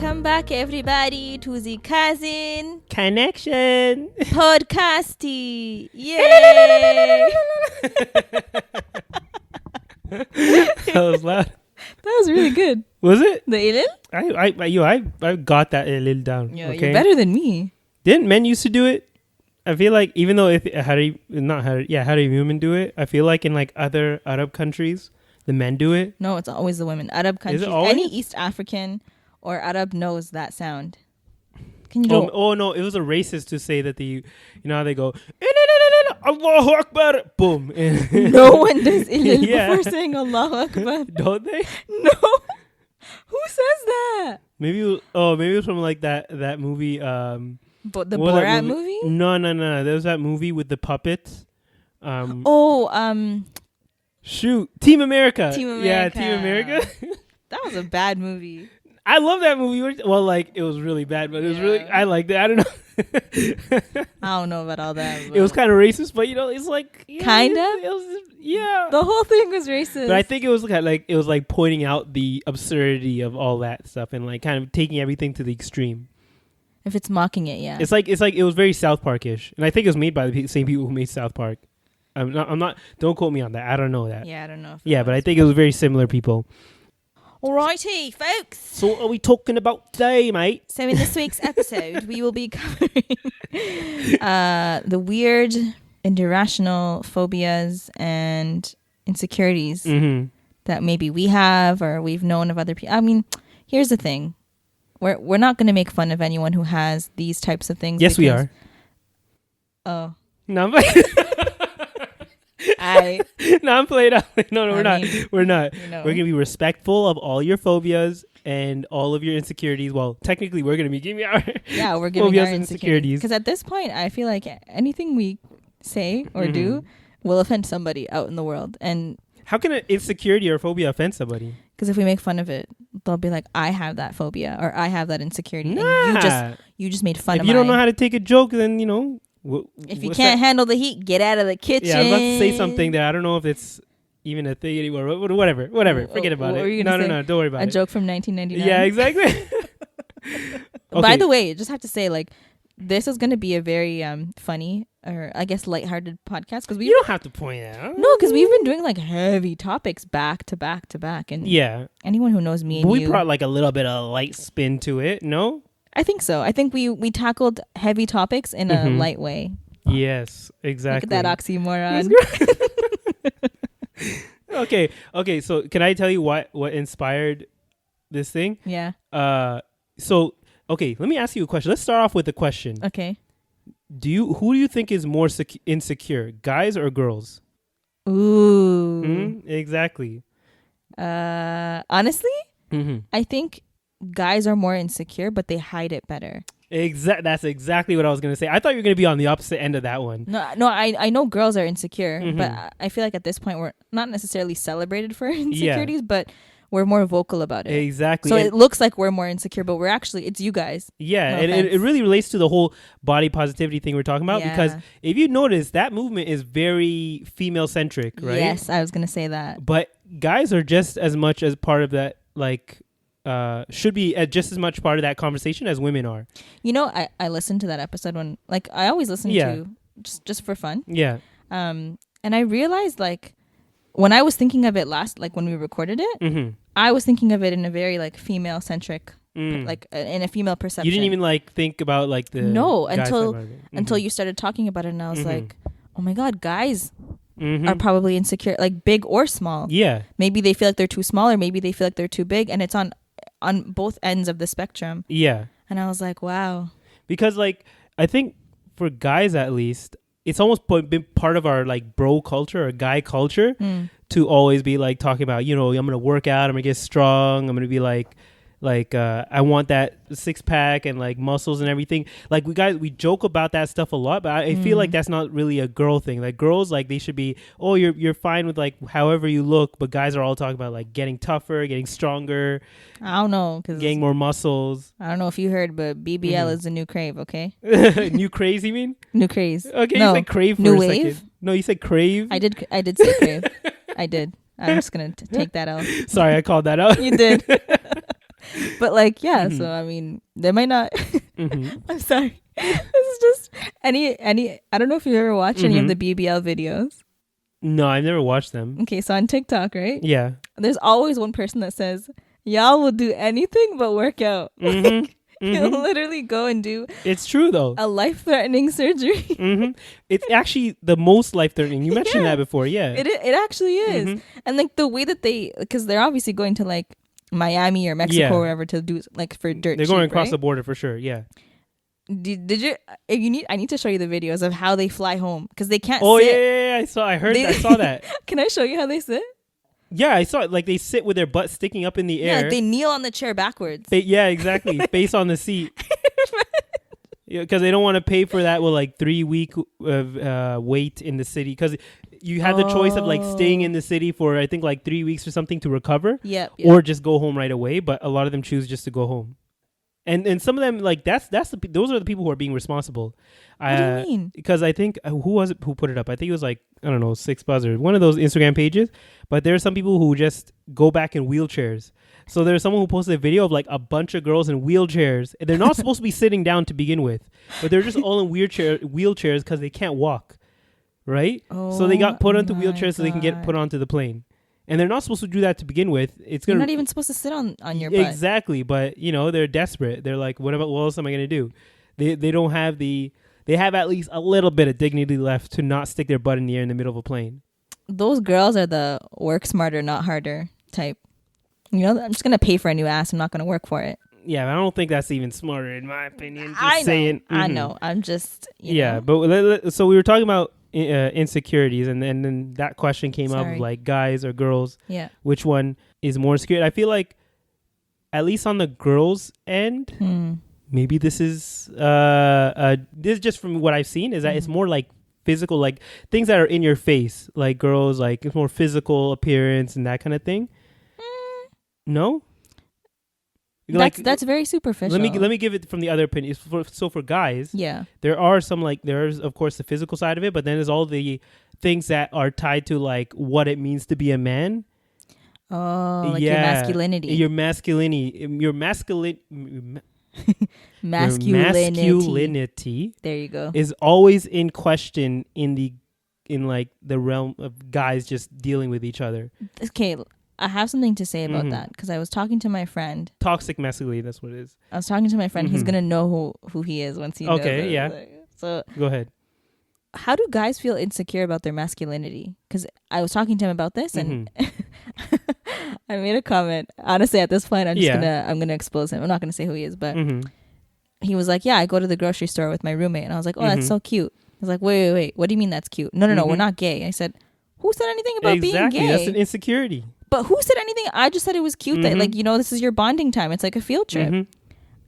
Welcome back, everybody, to the Cousin Connection Podcasty. Yay! That was loud. That was really good. Was it? The ilil? I got that a little down. Yo, okay? you're better than me. Didn't men used to do it? I feel like even though Harry women do it, I feel like in like other Arab countries, the men do it. No, it's always the women. Arab countries, any East African or Arab knows that sound. Can you do? Oh no, it was a racist to say that you know how they go Allahu Akbar, boom. No one does ilil Yeah. before saying Allahu Akbar. Don't they? No. Who says that? Maybe it was from like that movie. But the what was that Borat movie? No. There was that movie with the puppets. Shoot, Team America. Yeah, Team America. That was a bad movie. I love that movie. Well, like it was really bad, but it was really I liked it. I don't know. I don't know about all that. It was kind of racist, but you know, it's like kind of. It was, yeah. The whole thing was racist. But I think it was like pointing out the absurdity of all that stuff and like kind of taking everything to the extreme. If it's mocking it, yeah. It's like it was very South Park-ish, and I think it was made by the same people who made South Park. I'm not. Don't quote me on that. I don't know that. Yeah, I don't know. But I think it was very similar people. Alrighty, folks. So what are we talking about today, mate? So in this week's episode, we will be covering the weird and irrational phobias and insecurities that maybe we have or we've known of other people. I mean, here's the thing. We're not going to make fun of anyone who has these types of things. Yes, we are. Oh. No, I'm playing out. No, we're not. We're not. You know. We're going to be respectful of all your phobias and all of your insecurities. Well, technically, we're going to be giving our we're giving phobias our and insecurities. Because at this point, I feel like anything we say or do will offend somebody out in the world. And how can an insecurity or phobia offend somebody? Because if we make fun of it, they'll be like, I have that phobia or I have that insecurity. Nah. And you just made fun of If you don't know how to take a joke, then, you know. If you can't handle the heat, get out of the kitchen. Yeah, I was about to say something that I don't know if it's even a thing anymore. Whatever. Forget about it. No, don't worry about it. A joke from 1999. Yeah, exactly. Okay. By the way, just have to say, like, this is going to be a very funny or I guess lighthearted podcast because you don't have to point it out. No, because we've been doing like heavy topics back to back to back, and anyone who knows me and we brought like a little bit of light spin to it. No, I think so. I think we tackled heavy topics in a light way. Yes, exactly. Look at that oxymoron. Okay. So can I tell you what inspired this thing? Yeah. So let me ask you a question. Let's start off with a question. Okay. Who do you think is more insecure, guys or girls? Ooh. Exactly. Honestly, I think guys are more insecure, but they hide it better. That's exactly what I was gonna say. I thought you were gonna be on the opposite end of that one. No. I know girls are insecure, but I feel like at this point we're not necessarily celebrated for insecurities, but we're more vocal about it. Exactly. So it looks like we're more insecure, but it's you guys. Yeah, no it really relates to the whole body positivity thing we're talking about because if you notice, that movement is very female centric, right? Yes, I was gonna say that. But guys are just as much as part of that, like. Should be just as much part of that conversation as women are. You know, I listened to that episode when, like, I always listen to just for fun. Yeah. And I realized, like, when I was thinking of it last, like when we recorded it, I was thinking of it in a very like female centric, like in a female perception. You didn't even like think about like the until you started talking about it, and I was like, oh my god, guys. Are probably insecure, like big or small. Yeah. Maybe they feel like they're too small, or maybe they feel like they're too big, and it's on both ends of the spectrum. Yeah. And I was like, wow. Because like I think for guys at least, it's almost been part of our like bro culture or guy culture to always be like talking about, you know, I'm gonna work out, I'm gonna get strong, I'm gonna be like I want that 6-pack and like muscles and everything. Like we joke about that stuff a lot, but I feel like that's not really a girl thing. Like girls, like they should be, oh, you're fine with like however you look, but guys are all talking about like getting tougher, getting stronger. I don't know, cause getting more muscles. I don't know if you heard, but BBL is the new crave. Okay. New craze, you mean? New craze. Okay, no. You said crave for new a wave? second. No, you said crave. I did say crave. I did. I'm just gonna take that out. Sorry, I called that out. You did. But like, yeah. So I mean, they might not. I'm sorry. This is just any. I don't know if you ever watched any of the BBL videos. No, I've never watched them. Okay, so on TikTok, right? Yeah. There's always one person that says, "Y'all will do anything but work out." You'll literally go and do. It's true though. A life-threatening surgery. It's actually the most life-threatening. You mentioned that before, yeah. It actually is, and like the way that because they're obviously going to like Miami or Mexico or wherever to do like for dirt. They're going cheap, across right? the border for sure. Yeah. Did you? If you need, I need to show you the videos of how they fly home because they can't. Oh sit. yeah. I saw that. Can I show you how they sit? Yeah, I saw it. Like they sit with their butt sticking up in the air. Yeah, like they kneel on the chair backwards. Yeah, exactly. Face on the seat. Because they don't want to pay for that with like 3 week of wait in the city. Because you have the choice of like staying in the city for I think like 3 weeks or something to recover. Yep. Or just go home right away. But a lot of them choose just to go home. And some of them like those are the people who are being responsible. What do you mean? Because I think who was it who put it up? I think it was like I don't know 6 Buzzers, one of those Instagram pages. But there are some people who just go back in wheelchairs. So there's someone who posted a video of like a bunch of girls in wheelchairs. And they're not supposed to be sitting down to begin with, but they're just all in wheelchairs because they can't walk, right? So they got put onto wheelchairs so they can get put onto the plane. And they're not supposed to do that to begin with. You're not even supposed to sit on your butt. Exactly, but you know they're desperate. They're like, what else am I gonna do? They don't have they have at least a little bit of dignity left to not stick their butt in the air in the middle of a plane. Those girls are the work smarter, not harder type. You know, I'm just gonna pay for a new ass. I'm not gonna work for it. Yeah, I don't think that's even smarter in my opinion. I know. I know. I'm just. You know. But so we were talking about insecurities, and then that question came up of like guys or girls. Yeah. Which one is more insecure? I feel like, at least on the girls' end, maybe this is this just from what I've seen is that it's more like physical, like things that are in your face, like girls, like it's more physical appearance and that kind of thing. No. That's very superficial. Let me give it from the other opinion. So for guys, there's of course the physical side of it, but then there's all the things that are tied to like what it means to be a man. Oh, like your masculinity. Your masculinity. There you go. Is always in question in like the realm of guys just dealing with each other. Okay. I have something to say about that because I was talking to my friend. Toxic masculinity, that's what it is. I was talking to my friend. He's going to know who he is once he knows. Okay, yeah. So go ahead. How do guys feel insecure about their masculinity? Because I was talking to him about this and I made a comment. Honestly, at this point, I'm gonna expose him. I'm not gonna say who he is, but he was like, "Yeah, I go to the grocery store with my roommate," and I was like, "Oh, that's so cute." I was like, "Wait, what do you mean that's cute?" No, we're not gay. I said, "Who said anything about being gay?" That's an insecurity. But who said anything? I just said it was cute that, like, you know, this is your bonding time. It's like a field trip.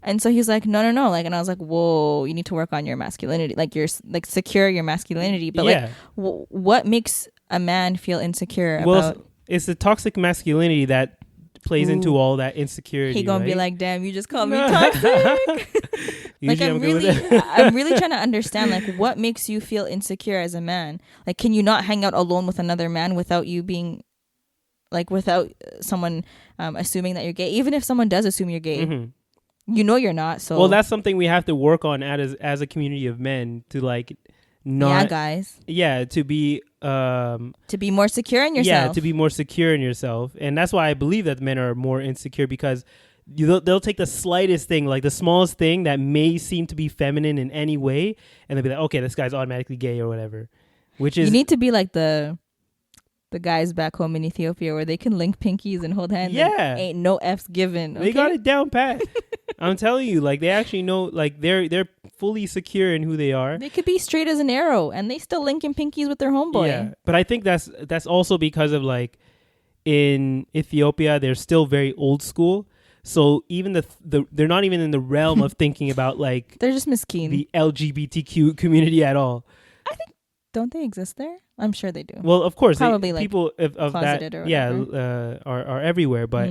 And so he's like, no. Like, and I was like, whoa, you need to work on your masculinity. Like, you're like secure your masculinity. But like, what makes a man feel insecure about? It's the toxic masculinity that plays into all that insecurity. He gonna be like, damn, you just called me toxic. Like, I'm really trying to understand, like, what makes you feel insecure as a man? Like, can you not hang out alone with another man without you being, like, without someone assuming that you're gay? Even if someone does assume you're gay, you know you're not. So, well, that's something we have to work on as a community of men to like not to be more secure in yourself. Yeah, to be more secure in yourself, and that's why I believe that men are more insecure because they'll take the slightest thing, like the smallest thing that may seem to be feminine in any way, and they'll be like, okay, this guy's automatically gay or whatever. Which is, you need to be like the guys back home in Ethiopia where they can link pinkies and hold hands. Yeah, and ain't no F's given. Okay? They got it down pat. I'm telling you, like they actually know, like they're fully secure in who they are. They could be straight as an arrow, and they still linking pinkies with their homeboy. Yeah, but I think that's also because of like in Ethiopia, they're still very old school. So even they're not even in the realm of thinking about like they're just miskin, the LGBTQ community at all. I think, don't they exist there? I'm sure they do. Well, of course, probably like people of that, are everywhere, but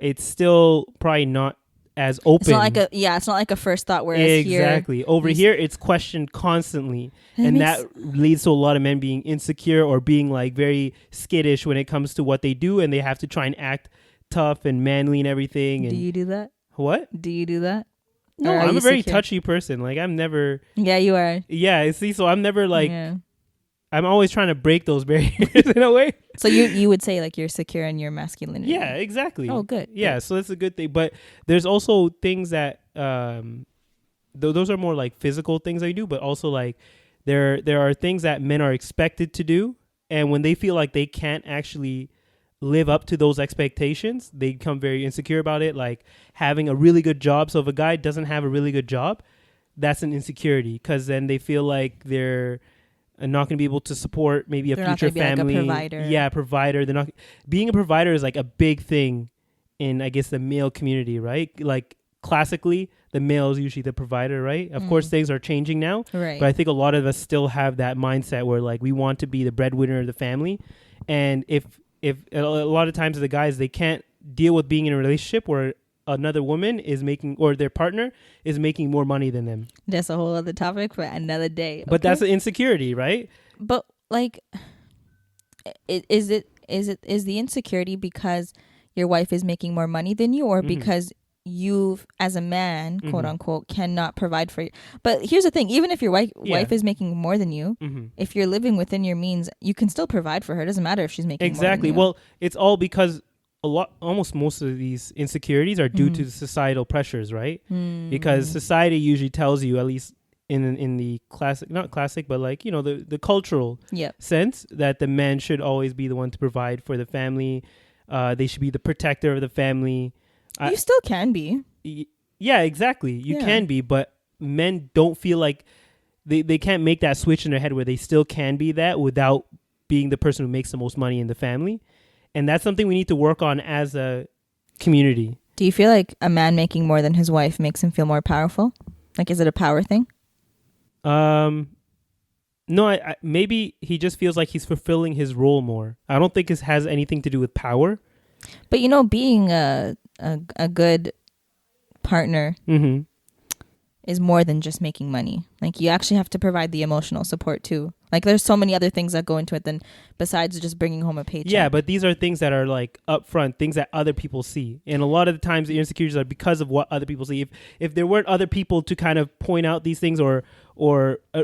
it's still probably not as open. It's not like a first thought. Whereas here it's questioned constantly, and that leads to a lot of men being insecure or being like very skittish when it comes to what they do, and they have to try and act tough and manly and everything. And do you do that? What? Do you do that? No, Or are I'm you a very secure? touchy person. Like I'm never. Yeah, you are. Yeah, see, so I'm never like. Yeah. I'm always trying to break those barriers in a way. So you would say like you're secure in your masculinity. Yeah, exactly. Oh, good. Yeah, good. so that's a good thing. But there's also things that those are more like physical things I do, but also like there are things that men are expected to do, and when they feel like they can't actually live up to those expectations, they become very insecure about it. Like having a really good job. So if a guy doesn't have a really good job, that's an insecurity, because then they feel like they're not going to be able to support maybe a They're not future gonna be family. like a provider. Yeah, provider. They're not being a provider is like a big thing in, I guess, the male community, right? Like classically, the male is usually the provider, right? Of course, things are changing now, Right. but I think a lot of us still have that mindset where like we want to be the breadwinner of the family, and if a lot of times the guys, they can't deal with being in a relationship where another woman is making, or their partner is making more money than them. That's a whole other topic for another day. But that's an insecurity, right? But like, is the insecurity because your wife is making more money than you, or because you, as a man, quote unquote, cannot provide for you? But here's the thing: even if your wife is making more than you, if you're living within your means, you can still provide for her. It doesn't matter if she's making exactly. more than you. Well, it's all because almost most of these insecurities are due to the societal pressures, right? Because society usually tells you, at least in the classic, not classic, but like, you know, the cultural sense, that the man should always be the one to provide for the family. They should be the protector of the family. You still can be. Yeah, exactly. You can be, but men don't feel like they can't make that switch in their head where they still can be that without being the person who makes the most money in the family. And that's something we need to work on as a community. Do you feel like a man making more than his wife makes him feel more powerful? Like, is it a power thing? No, I maybe he just feels like he's fulfilling his role more. I don't think it has anything to do with power. But, you know, being a good partner is more than just making money. Like, you actually have to provide the emotional support too. Like, there's so many other things that go into it than besides just bringing home a paycheck. Yeah, but these are things that are like upfront, things that other people see. And a lot of the times the insecurities are because of what other people see. If there weren't other people to kind of point out these things or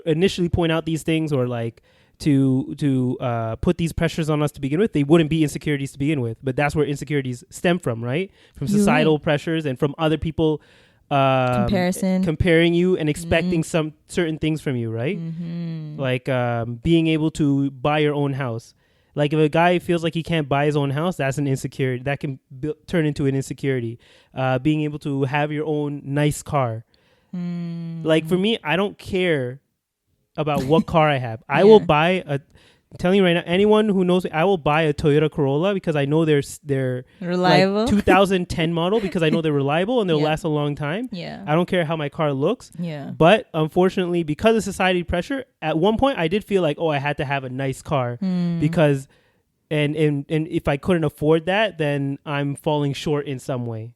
initially point out these things, or like to put these pressures on us to begin with, they wouldn't be insecurities to begin with. But that's where insecurities stem from, right? From societal pressures and from other people comparing you and expecting some certain things from you, right? Like being able to buy your own house. Like if a guy feels like he can't buy his own house, that's an insecurity. That can turn into an insecurity. Being able to have your own nice car. Like for me, I don't care about what car I have. I will buy I'm telling you right now, anyone who knows me, I will buy a Toyota Corolla because I know they're reliable. Like 2010 model, because I know they're reliable and they'll last a long time. Yeah. I don't care how my car looks. Yeah. But unfortunately, because of society pressure, at one point I did feel like, I had to have a nice car because and if I couldn't afford that, then I'm falling short in some way.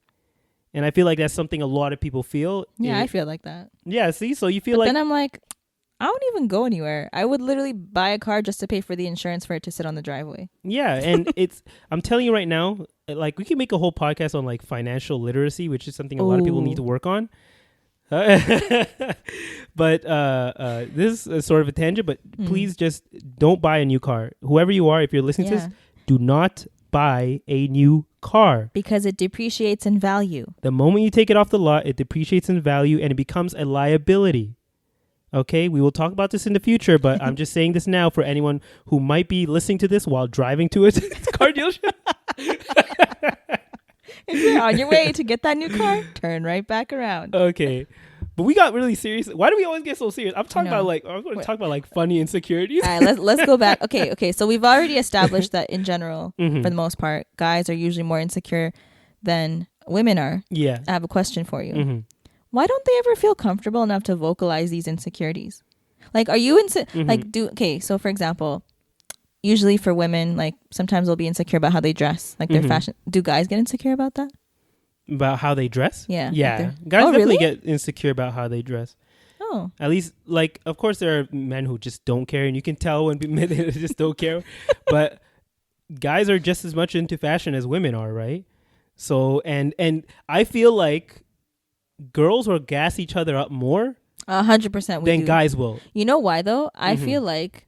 And I feel like that's something a lot of people feel. Yeah, I feel like that. Yeah, see? So you feel like... Then I'm like, I don't even go anywhere. I would literally buy a car just to pay for the insurance for it to sit on the driveway. Yeah, and I'm telling you right now, like we can make a whole podcast on like financial literacy, which is something a lot of people need to work on. But this is sort of a tangent, but please just don't buy a new car. Whoever you are, if you're listening to this, do not buy a new car. Because it depreciates in value. The moment you take it off the lot, it depreciates in value and it becomes a liability. Okay, we will talk about this in the future, but I'm just saying this now for anyone who might be listening to this while driving to a car dealership. If you're on your way to get that new car, turn right back around. Okay, but we got really serious. Why do we always get so serious? I'm going to talk about like funny insecurities. All right, let's go back. Okay. So we've already established that in general, for the most part, guys are usually more insecure than women are. Yeah. I have a question for you. Why don't they ever feel comfortable enough to vocalize these insecurities? Like, are you so for example, usually for women, like sometimes they'll be insecure about how they dress, like their fashion. Do guys get insecure about that? About how they dress? Yeah. Yeah. Guys definitely get insecure about how they dress. Oh. At least, like, of course there are men who just don't care, and you can tell when men they just don't care. But guys are just as much into fashion as women are, right? So and I feel like girls will gas each other up more 100% we than do. guys will. You know why though? I feel like,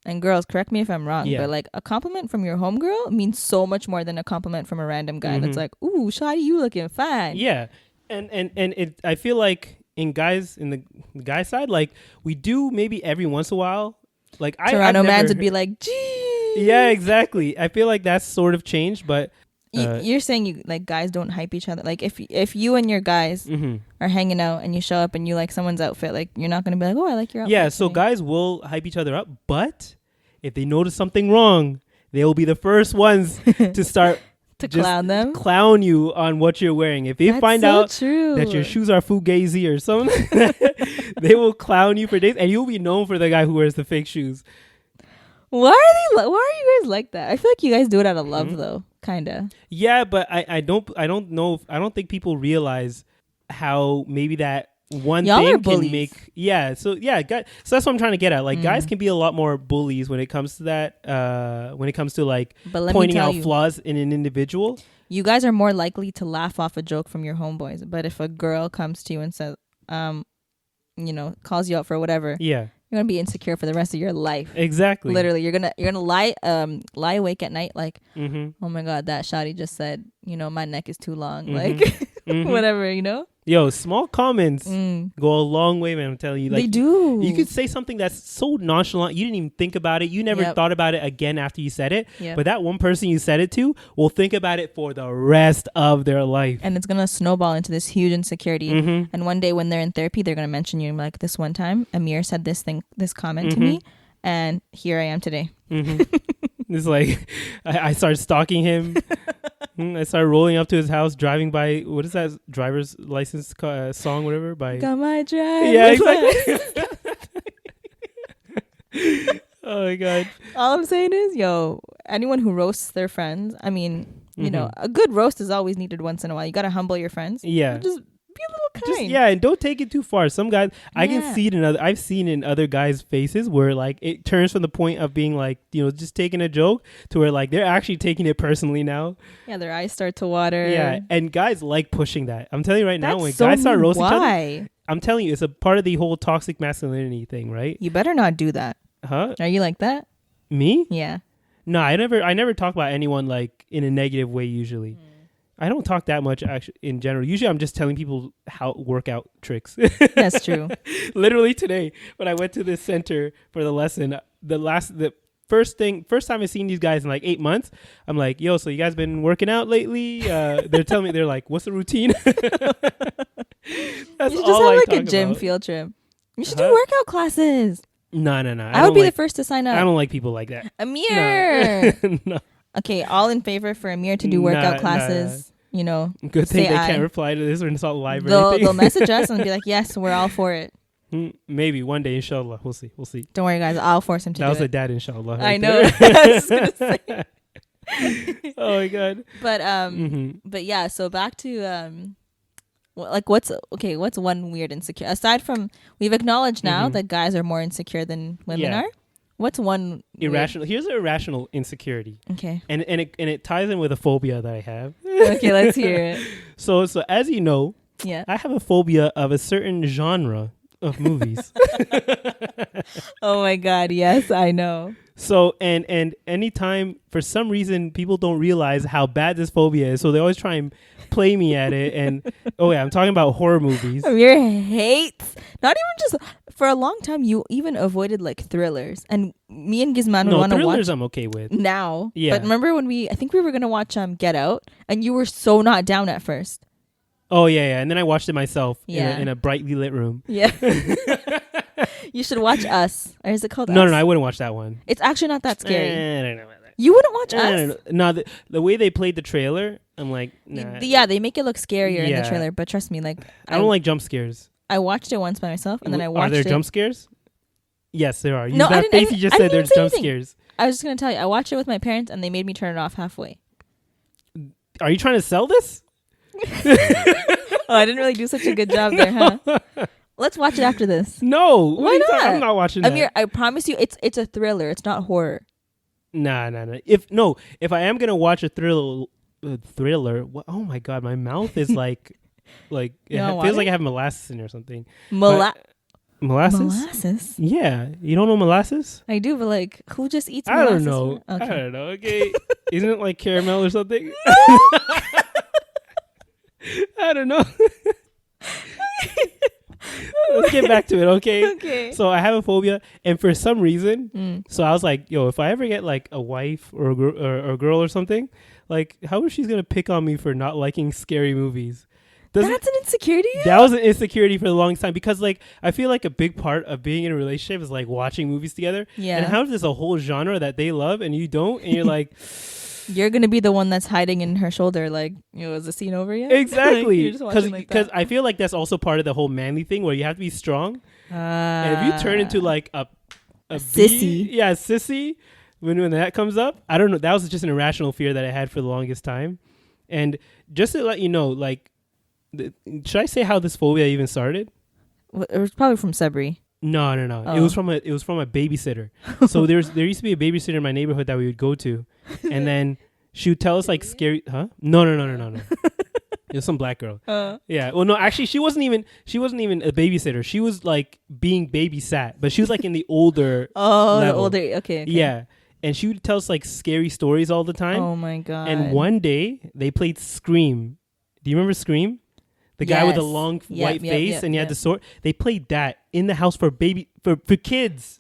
and girls, correct me if I'm wrong, Yeah. but like a compliment from your homegirl means so much more than a compliment from a random guy that's like, "Ooh, shawty, you looking fine." Yeah, and it. I feel like in the guy side, like we do maybe every once in a while. Like Toronto I've mans never, would be like, "Gee." yeah, exactly. I feel like that's sort of changed, but You're saying you like guys don't hype each other. Like if you and your guys are hanging out and you show up and you like someone's outfit, like you're not gonna be like, "Oh, I like your outfit." yeah. So today." guys will hype each other up, but if they notice something wrong, they will be the first ones to start to just clown them, clown you on what you're wearing. If they That's find so out true. that your shoes are fugazi or something, they will clown you for days, and you'll be known for the guy who wears the fake shoes. Why are you guys like that? I feel like you guys do it out of love though, kinda. Yeah, but I don't know. I don't think people realize how maybe that one Y'all are thing can bullies. make. Yeah. So yeah, so that's what I'm trying to get at. Like guys can be a lot more bullies when it comes to that. When it comes to like But let me pointing tell out you, flaws in an individual. you guys are more likely to laugh off a joke from your homeboys. But if a girl comes to you and says, calls you out for whatever, Yeah. you're gonna be insecure for the rest of your life. Exactly. Literally, you're gonna lie awake at night like, Mm-hmm. oh my god, that shawty just said, my neck is too long, Mm-hmm. like whatever, Yo, small comments go a long way, man. I'm telling you. Like, they do. You could say something that's so nonchalant. You didn't even think about it. You never Yep. thought about it again after you said it. Yep. But that one person you said it to will think about it for the rest of their life. And it's gonna snowball into this huge insecurity. Mm-hmm. And one day when they're in therapy, they're gonna mention you like, this one time Amir said this comment to Mm-hmm. me, and here I am today. Mm-hmm. It's like I started stalking him. I started rolling up to his house, driving by. What is that driver's license song? Whatever. By Got my drive. yeah, exactly. Oh my god. All I'm saying is, anyone who roasts their friends, I mean, a good roast is always needed once in a while. You gotta humble your friends. Yeah. Just be a little kind. And don't take it too far. Some guys, I can Yeah. see it I've seen in other guys' faces where like it turns from the point of being like, just taking a joke to where like they're actually taking it personally now. Yeah, their eyes start to water. Yeah, and guys like pushing that. I'm telling you right now, That's when so guys start roasting each other, why? I'm telling you, it's a part of the whole toxic masculinity thing, right? You better not do that. Huh? Are you like that? Me? Yeah. No, I never talk about anyone like in a negative way usually. I don't talk that much actually in general. Usually I'm just telling people how workout tricks. That's true. Literally today when I went to this center for the lesson, the first time I've seen these guys in like 8 months, I'm like, yo, so you guys been working out lately? They're telling me, they're like, what's the routine? That's You should just all have I like a talk gym about. field trip. You should do workout classes. No. I would be the first to sign up. I don't like people like that. Amir. No. Okay, all in favor for Amir to do workout Nah. classes. Good thing say they aye. can't reply to this or it's not live or They'll anything. message us and be like, yes, we're all for it. Maybe one day, inshallah. We'll see. Don't worry, guys. I'll force him to That do was it. a dad, inshallah. I right know. there. I was gonna say. Oh my god. But but yeah. So back to what's one weird insecure aside from we've acknowledged now that guys are more insecure than women Yeah. are. What's one Irrational. Here's an irrational insecurity, Okay. and it ties in with a phobia that I have. Okay, let's hear it. So as you know, Yeah. I have a phobia of a certain genre of movies. Oh my god. Yes, I know. So and anytime for some reason people don't realize how bad this phobia is, so they always try and play me at it. And I'm talking about horror movies. Amir hates. Not even just for a long time. You even avoided like thrillers, and me and Gizman would No, want to watch. thrillers I'm okay with. Now. Yeah. But remember when I think we were going to watch Get Out, and you were so not down at first. Oh yeah, and then I watched it myself Yeah. in a brightly lit room. Yeah. You should watch Us. Or is it called Us? No, I wouldn't watch that one. It's actually not that scary. I don't know about that. You wouldn't watch Us? No, the way they played the trailer, I'm like, nah. Yeah, they make it look scarier in Yeah. the trailer, but trust me, like I don't like jump scares. I watched it once by myself, and then I Are watched there it. jump scares? Yes, there are. No, I that didn't- face I you just didn't said even there's say jump anything. scares. I was just gonna tell you, I watched it with my parents, and they made me turn it off halfway. Are you trying to sell this? Oh, I didn't really do such a good job there, huh? Let's watch it after this. No. What Why are you talking- not? I'm not watching that. Amir, I promise you, it's a thriller. It's not horror. Nah. If I am gonna watch a thriller thriller. Oh my god, my mouth is like feels like I have molasses in it or something. Molasses? Molasses? Yeah, you don't know molasses? I do, but like, who just eats I molasses? don't know. Okay. I don't know. Okay, isn't it like caramel or something? I don't know. Let's get back to it, okay? Okay. So I have a phobia, and for some reason, so I was like, yo, if I ever get like a wife or a girl or something, like, how is she gonna pick on me for not liking scary movies? That's an insecurity? That was an insecurity for the longest time, because like I feel like a big part of being in a relationship is like watching movies together. Yeah. And how there's a whole genre that they love and you don't, and you're like, you're gonna be the one that's hiding in her shoulder, like, is the scene over yet? exactly. Because I feel like that's also part of the whole manly thing where you have to be strong. And if you turn into like a sissy, sissy, when that comes up, I don't know. That was just an irrational fear that I had for the longest time. And just to let you know, like, should I say how this phobia even started? It was probably from Sabri. No. Oh. It was from a babysitter. So there used to be a babysitter in my neighborhood that we would go to, and then she would tell us like scary. Huh? No. It was some black girl. Yeah. Well, no, actually, she wasn't even a babysitter. She was like being babysat, but she was like in the older. The older. Okay. Yeah. And she would tell us like scary stories all the time. Oh my god. And one day they played Scream. Do you remember Scream? The guy with the long white face and he had the sword. They played that in the house for kids.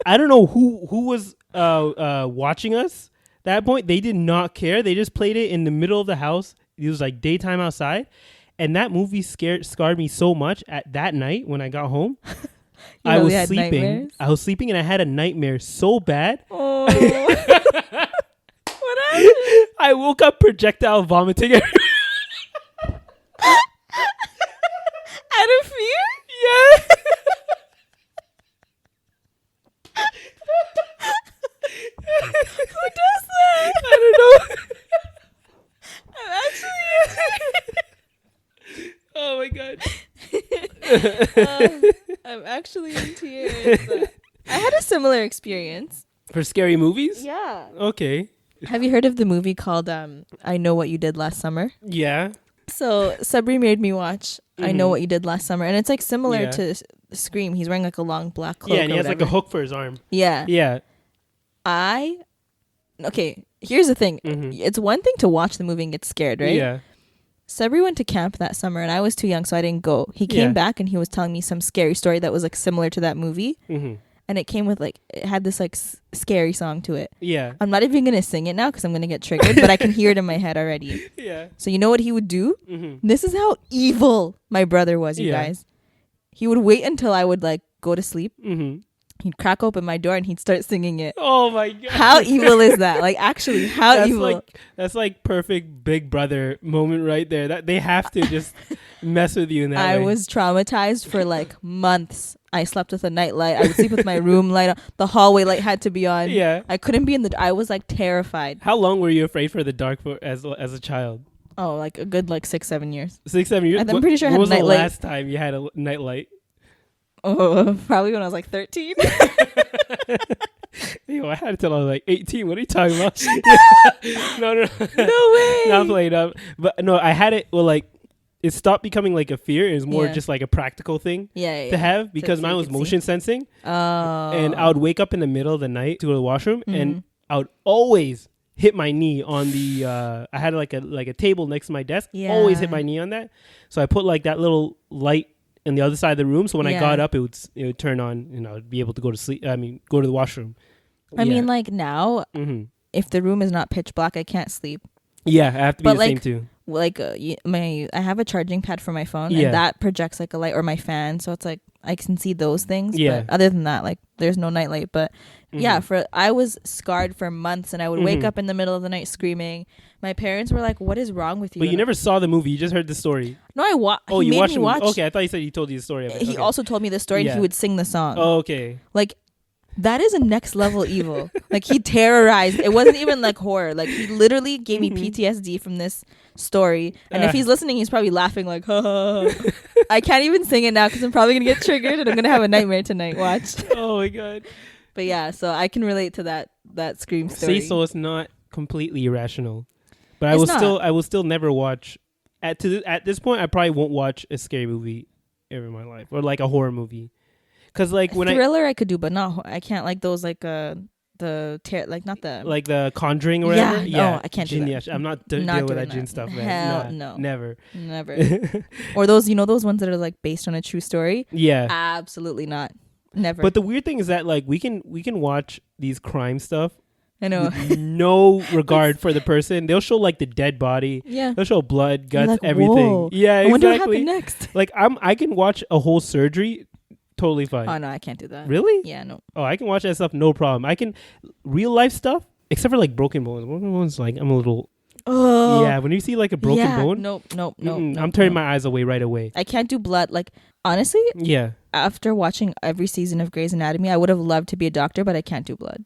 I don't know who was watching us at that point. They did not care. They just played it in the middle of the house. It was like daytime outside. And that movie scarred me so much at that night when I got home. I was sleeping. Nightmares? I was sleeping and I had a nightmare so bad. Oh. What happened? I woke up projectile vomiting everywhere. Out of fear? Yeah. Who does that? I don't know. Oh my god. I'm actually in tears. I had a similar experience. For scary movies? Yeah. Okay. Have you heard of the movie called I Know What You Did Last Summer? Yeah. So Sabri made me watch I Know What You Did Last Summer, and it's like similar to Scream. He's wearing like a long black cloak. Yeah, and he has like a hook for his arm. Yeah. Yeah. Okay, here's the thing. It's one thing to watch the movie and get scared, right? Yeah. Sabri went to camp that summer and I was too young, so I didn't go. He came back and he was telling me some scary story that was like similar to that movie. And it came with like, it had this like scary song to it. Yeah. I'm not even going to sing it now because I'm going to get triggered, but I can hear it in my head already. Yeah. So you know what he would do? This is how evil my brother was, you guys. He would wait until I would like go to sleep. He'd crack open my door and he'd start singing it. Oh my god! How evil is that? Like, actually, how evil? That's like perfect Big Brother moment right there. That they have to just mess with you in that way. I was traumatized for like months. I slept with a night light. I would sleep with my room light on. The hallway light had to be on. Yeah. I couldn't be in the. I was like terrified. How long were you afraid for the dark for as a child? Oh, like a good like 6-7 years. 6-7 years. I'm pretty sure I had a night light. When was the last time you had a night light? Oh, probably when I was like 13. Yo, I had it till I was like 18. What are you talking about? No. No way. Not played up. But no, I had it. Well, like it stopped becoming like a fear. It was more just like a practical thing to have because mine was motion sensing. Oh. And I would wake up in the middle of the night to go to the washroom, and I would always hit my knee on the. I had like a table next to my desk. Yeah. Always hit my knee on that. So I put like that little light in the other side of the room, so when I got up it would turn on, I'd be able to go to sleep. I mean, go to the washroom. I mean, like now, if the room is not pitch black, I can't sleep. Yeah, I have to be the same too. Like I have a charging pad for my phone, and that projects like a light, or my fan, so it's like I can see those things. Yeah. But other than that, like there's no night light. But I was scarred for months, and I would wake up in the middle of the night screaming. My parents were like, "What is wrong with you?" But you never saw the movie; you just heard the story. No, I watched. Oh, you watched the movie? Okay, I thought you said he told you the story of it. He also told me the story, and he would sing the song. Oh, okay. Like, that is a next level evil. Like, he terrorized. It wasn't even like horror. Like, he literally gave me PTSD from this story. And if he's listening, he's probably laughing like, ha, ha, ha. I can't even sing it now because I'm probably going to get triggered and I'm going to have a nightmare tonight. Watch. Oh my God. But yeah, so I can relate to that Scream story. Say so it's not completely irrational. But It's not. I will still never watch. At this point, I probably won't watch a scary movie ever in my life, or like a horror movie. Because like when Thriller I could do, but not. I can't like those like like not the like the Conjuring or whatever. No, I can't do that. I'm not, Not dealing with doing that jinn that. stuff, man. Hell Nah, no. Never. Or those those ones that are like based on a true story. Yeah. Absolutely not. Never. But the weird thing is that like we can watch these crime stuff I know. with no regard for the person. They'll show like the dead body. Yeah. They'll show blood, You're guts, like, everything. whoa. Yeah, I wonder what exactly. happened next. Like I can watch a whole surgery totally fine. Oh no, I can't do that. Really? Yeah, no. Oh, I can watch that stuff no problem. I can real life stuff except for like broken bones. Broken bones like I'm a little yeah, when you see like a broken bone, Nope. I'm turning my eyes away right away. I can't do blood. Like honestly, Yeah. after watching every season of Grey's Anatomy, I would have loved to be a doctor, but I can't do blood.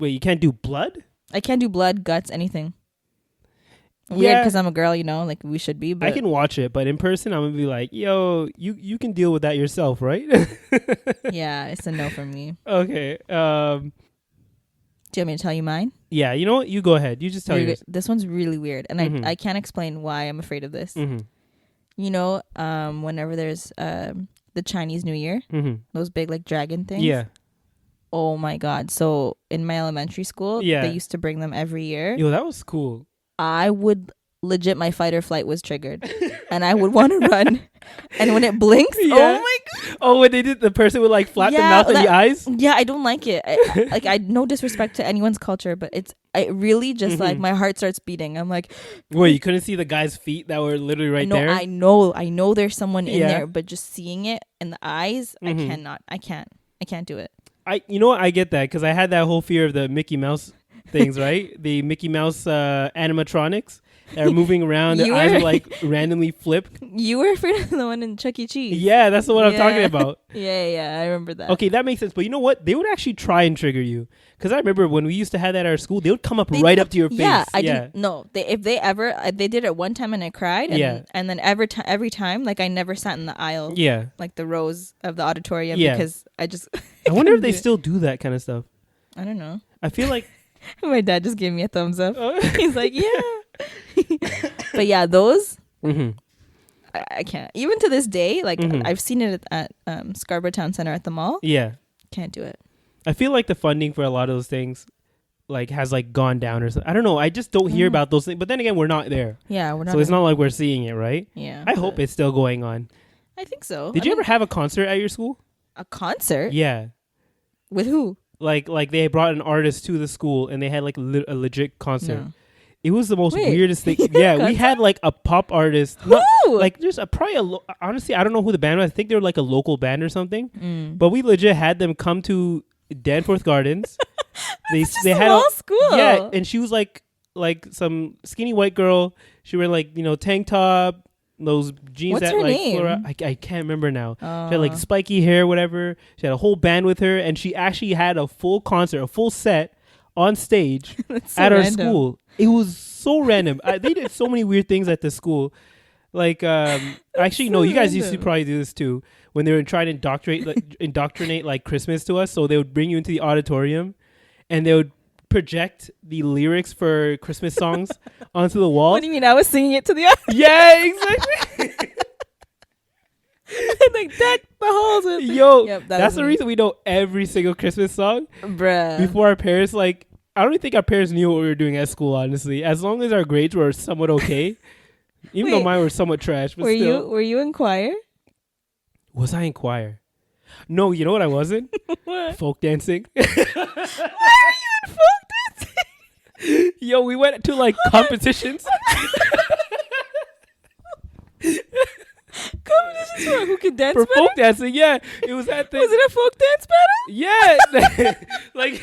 Wait, you can't do blood? I can't do blood, guts, anything. Weird Yeah. because I'm a girl, like we should be. But I can watch it, but in person, I'm gonna be like, "Yo, you can deal with that yourself, right?" yeah, it's a no for me. Okay. Do you want me to tell you mine? Yeah. You know what? You go ahead. You just tell yours. This one's really weird, and Mhm. I can't explain why I'm afraid of this. Mm-hmm. Whenever there's the Chinese New Year, Mm-hmm. those big like dragon things. Yeah. Oh my god! So in my elementary school, Yeah. they used to bring them every year. Yo, that was cool. I would legit, my fight or flight was triggered, and I would want to run. And when it blinks, Yeah. oh my god! Oh, when they did, the person would like flap the Yeah, mouth and the that- eyes. Yeah, I don't like it. I no disrespect to anyone's culture, but it really just like Mhm. my heart starts beating. I'm like, Wait, you couldn't see the guy's feet that were literally right no, there? I know there's someone in Yeah. there, but just seeing it in the eyes, Mhm. I can't do it. You know what? I get that because I had that whole fear of the Mickey Mouse things, right? The Mickey Mouse animatronics that are moving around. Their You eyes were- would like randomly flip. You were afraid of the one in Chuck E. Cheese. Yeah, that's the one I'm talking Yeah. about. Yeah, I remember that. Okay, that makes sense. But you know what? They would actually try and trigger you. Because I remember when we used to have that at our school, they would come up right up to your face. Yeah, I didn't. No, they did it one time and I cried. And, Yeah. and then every time, like I never sat in the aisle, Yeah. like the rows of the auditorium, Yeah. because I just. I wonder if they do it. still do that kind of stuff. I don't know. I feel like. My dad just gave me a thumbs up. Oh. He's like, yeah. But yeah, those Mhm. I can't. Even to this day, like Mhm. I've seen it at Scarborough Town Center at the mall. Yeah. Can't do it. I feel like the funding for a lot of those things like has like gone down or something. I don't know. I just don't hear Mhm. about those things. But then again, we're not there. Yeah, we're not. So it's not like we're seeing it, right? Yeah. I hope but it's still going on. I think so. Did you ever have a concert at your school? a concert Yeah. with who? Like they brought an artist to the school and they had like a legit concert. No. It was the most Wait. weirdest thing. Yeah, we had like a pop artist. Who? Like there's honestly, I don't know who the band was. I think they were like a local band or something. Mm. But we legit had them come to Danforth Gardens. they It's just they a had small school. yeah, and she was like some skinny white girl. She wore like tank top, those jeans What's that her like name? I can't remember now. She had Uh. like spiky hair, whatever. She had a whole band with her, and she actually had a full concert, a full set on stage That's so at our random. school. It was so random. They did so many weird things at the school. Like actually no, so you guys used to random. probably do this too when they were trying to indoctrinate like Christmas to us. So they would bring you into the auditorium and they would project the lyrics for Christmas songs onto the wall. What do you mean? I was singing it to the audience. Yeah, exactly. Like that beholds it. Yo, Yep, that that's was the me. reason we know every single Christmas song. Bruh. Before our parents, like, I don't even think our parents knew what we were doing at school, honestly. As long as our grades were somewhat okay, even though Wait. mine were somewhat trash, but were still. you in choir? Was I in choir? No, you know what I wasn't? What? Folk dancing. Why are you in folk dancing? Yo, we went to like competitions. Competitions for who can dance For better? folk dancing, yeah. It was at the Was it a folk dance battle? yeah. Like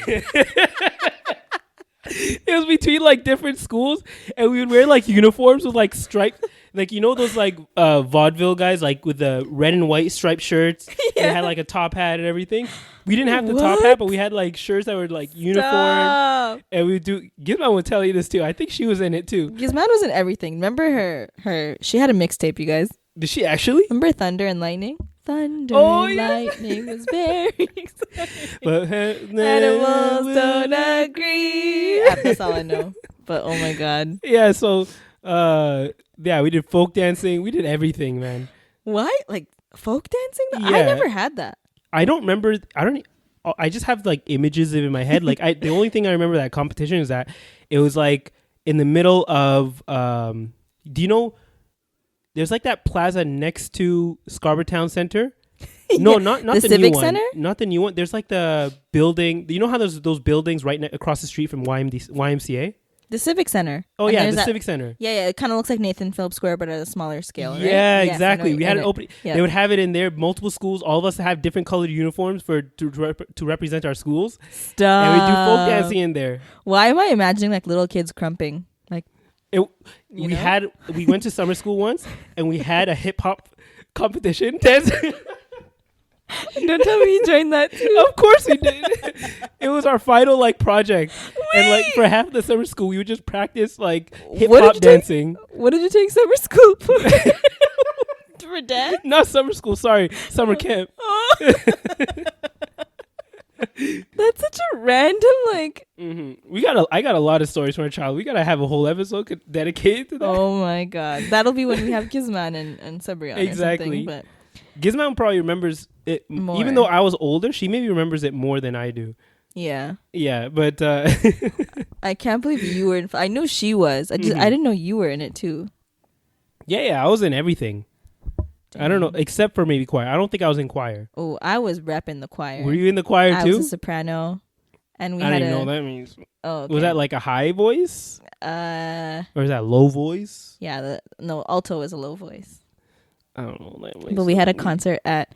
it was between like different schools and we would wear like uniforms with like striped like those like vaudeville guys like with the red and white striped shirts. They had like a top hat and everything. We didn't have the top hat, but we had like shirts that were like uniform. Stop. And we would do Gizmo would tell you this too. I think she was in it too. Gizman was in everything. Remember her she had a mixtape, you guys. Did she actually? Remember Thunder and Lightning? Thunder Oh, and yeah. Lightning was very exciting. But Animals don't agree. That's all I know. But oh my god. Yeah, so yeah, we did folk dancing. We did everything, man. Why? Like folk dancing? Yeah. I never had that. I don't remember. I just have like images of it in my head. Like the only thing I remember that competition is that it was like in the middle of do you know there's like that plaza next to Scarborough Town Center? No, not the Civic new Center? one. Not the new one. There's like the building. You know how there's those buildings right across the street from YMCA? The Civic Center. Oh, And yeah, there's the Civic Center. Yeah, it kind of looks like Nathan Phillips Square, but at a smaller scale, right? Yeah, Yes, exactly. We had an opening. Yeah. They would have it in there. Multiple schools. All of us have different colored uniforms to represent our schools. Stop. And we do folk dancing in there. Why am I imagining like little kids crumping? Like We went to summer school once, and we had a hip hop competition. Dance. Don't tell me you joined that too. Of course we did. It was our final like project. And like for half of the summer school we would just practice like hip hop dancing. What did you take summer school for? For dance? Not summer school, sorry. Summer camp. Oh. That's such a random like I got a lot of stories from our child. We gotta have a whole episode dedicated to that. Oh my god. That'll be when we have Gizman and Sabrian. Exactly. Or something, but Gizmo probably remembers it more. Even though I was older, she maybe remembers it more than I do. yeah. Yeah, but I can't believe you were I knew she was. I didn't know you were in it too. yeah, I was in everything. I don't know, except for maybe choir. I don't think I was in choir. Oh, I was repping the choir. Were you in the choir too? I was a soprano, and I didn't know what that means. Oh, okay. Was that like a high voice? Or is that low voice? Yeah, alto is a low voice. I don't know what that means. But we had a concert at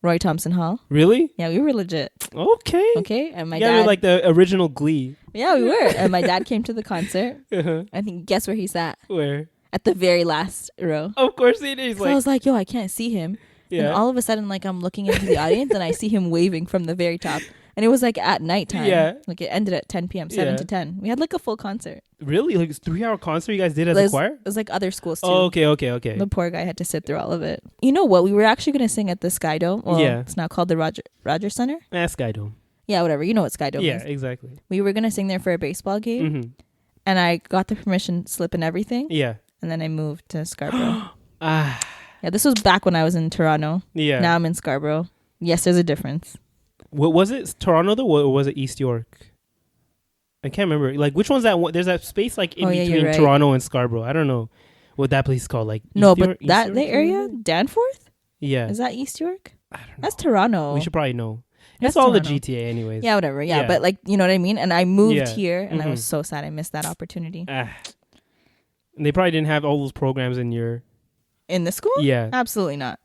Roy Thompson Hall. Really? Yeah, we were legit. Okay. And my dad. dad. You're like the original Glee. Yeah, we were. And my dad came to the concert. Uh-huh. I think, guess where he sat? Where? At the very last row. Of course he is. So I was like, yo, I can't see him. Yeah. And all of a sudden, like, I'm looking into the audience and I see him waving from the very top. And it was like at nighttime. Yeah. Like it ended at 10 p.m., 7 to 10. We had like a full concert. Really? Like a 3-hour concert you guys did as a choir? It was like other schools too. Oh, okay. The poor guy had to sit through all of it. You know what? We were actually going to sing at the Sky Dome. Well, it's now called the Roger Center. Sky Dome. Yeah, whatever. You know what Sky Dome is. Yeah, exactly. We were going to sing there for a baseball game. Mm-hmm. And I got the permission slip and everything. Yeah. And then I moved to Scarborough. Yeah, this was back when I was in Toronto. Yeah. Now I'm in Scarborough. Yes, there's a difference. What was it? Toronto though, or was it East York? I can't remember. Like, which one's that one? There's that space like in between right. Toronto and Scarborough. I don't know what that place is called. Like, no, East but York, that the area, Danforth. Yeah, is that East York? I don't know. That's Toronto. We should probably know. That's It's all Toronto. the GTA, anyways. Yeah, whatever. Yeah, but like, you know what I mean. And I moved here, and I was Mhm. so sad I missed that opportunity. And they probably didn't have all those programs in your. In the school? Yeah, Absolutely not.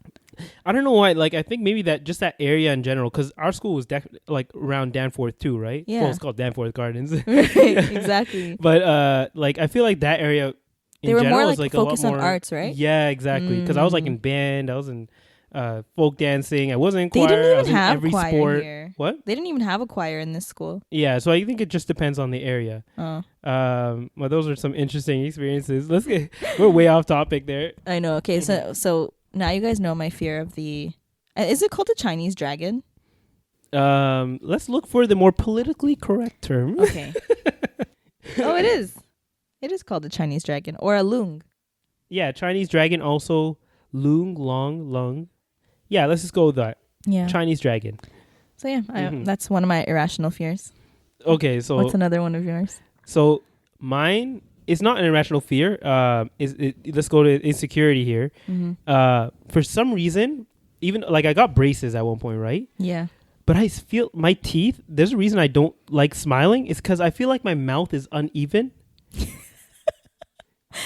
I don't know why. Like, I think maybe that just that area in general, because our school was like around Danforth too, right? Yeah. Well, it's called Danforth Gardens. Right, exactly. But like, I feel like that area. They were general more is like a lot focused on more- arts, right? Yeah, exactly. Because I was like in band, I was in folk dancing. I wasn't in choir. They didn't I even was in have every choir sport. here. What? They didn't even have a choir in this school. Yeah, so I think it just depends on the area. Oh, Well, those are some interesting experiences. We're way off topic there. I know. Okay, so now you guys know my fear of the. Is it called the Chinese dragon? Let's look for the more politically correct term. Okay. Oh, it is. It is called the Chinese dragon or a lung. Yeah, Chinese dragon, also lung. Yeah, let's just go with that. Yeah. Chinese dragon. So yeah, that's one of my irrational fears. Okay, so What's another one of yours? So mine is not an irrational fear. Let's go to insecurity here. For some reason, even like I got braces at one point, right? Yeah. But I feel my teeth. There's a reason I don't like smiling. It's because I feel like my mouth is uneven.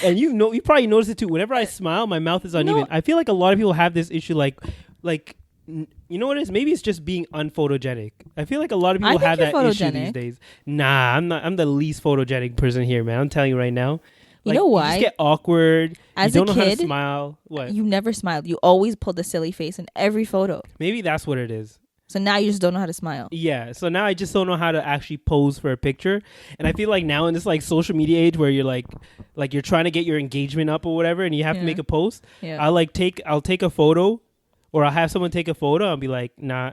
And you probably notice it too. Whenever I smile, my mouth is uneven. I feel like a lot of people have this issue. Like, you know what it is? Maybe it's just being unphotogenic. I feel like a lot of people have that issue these days. Nah, I'm not. I'm the least photogenic person here, man. I'm telling you right now. You know why? You just get awkward. As you don't a know how kid, to smile. What? You never smiled. You always pulled a silly face in every photo. Maybe that's what it is. So now you just don't know how to smile. Yeah. So now I just don't know how to actually pose for a picture. And I feel like now in this like social media age where you're like you're trying to get your engagement up or whatever and you have to make a post. Yeah. I'll take a photo Or I'll have someone take a photo and be like, nah,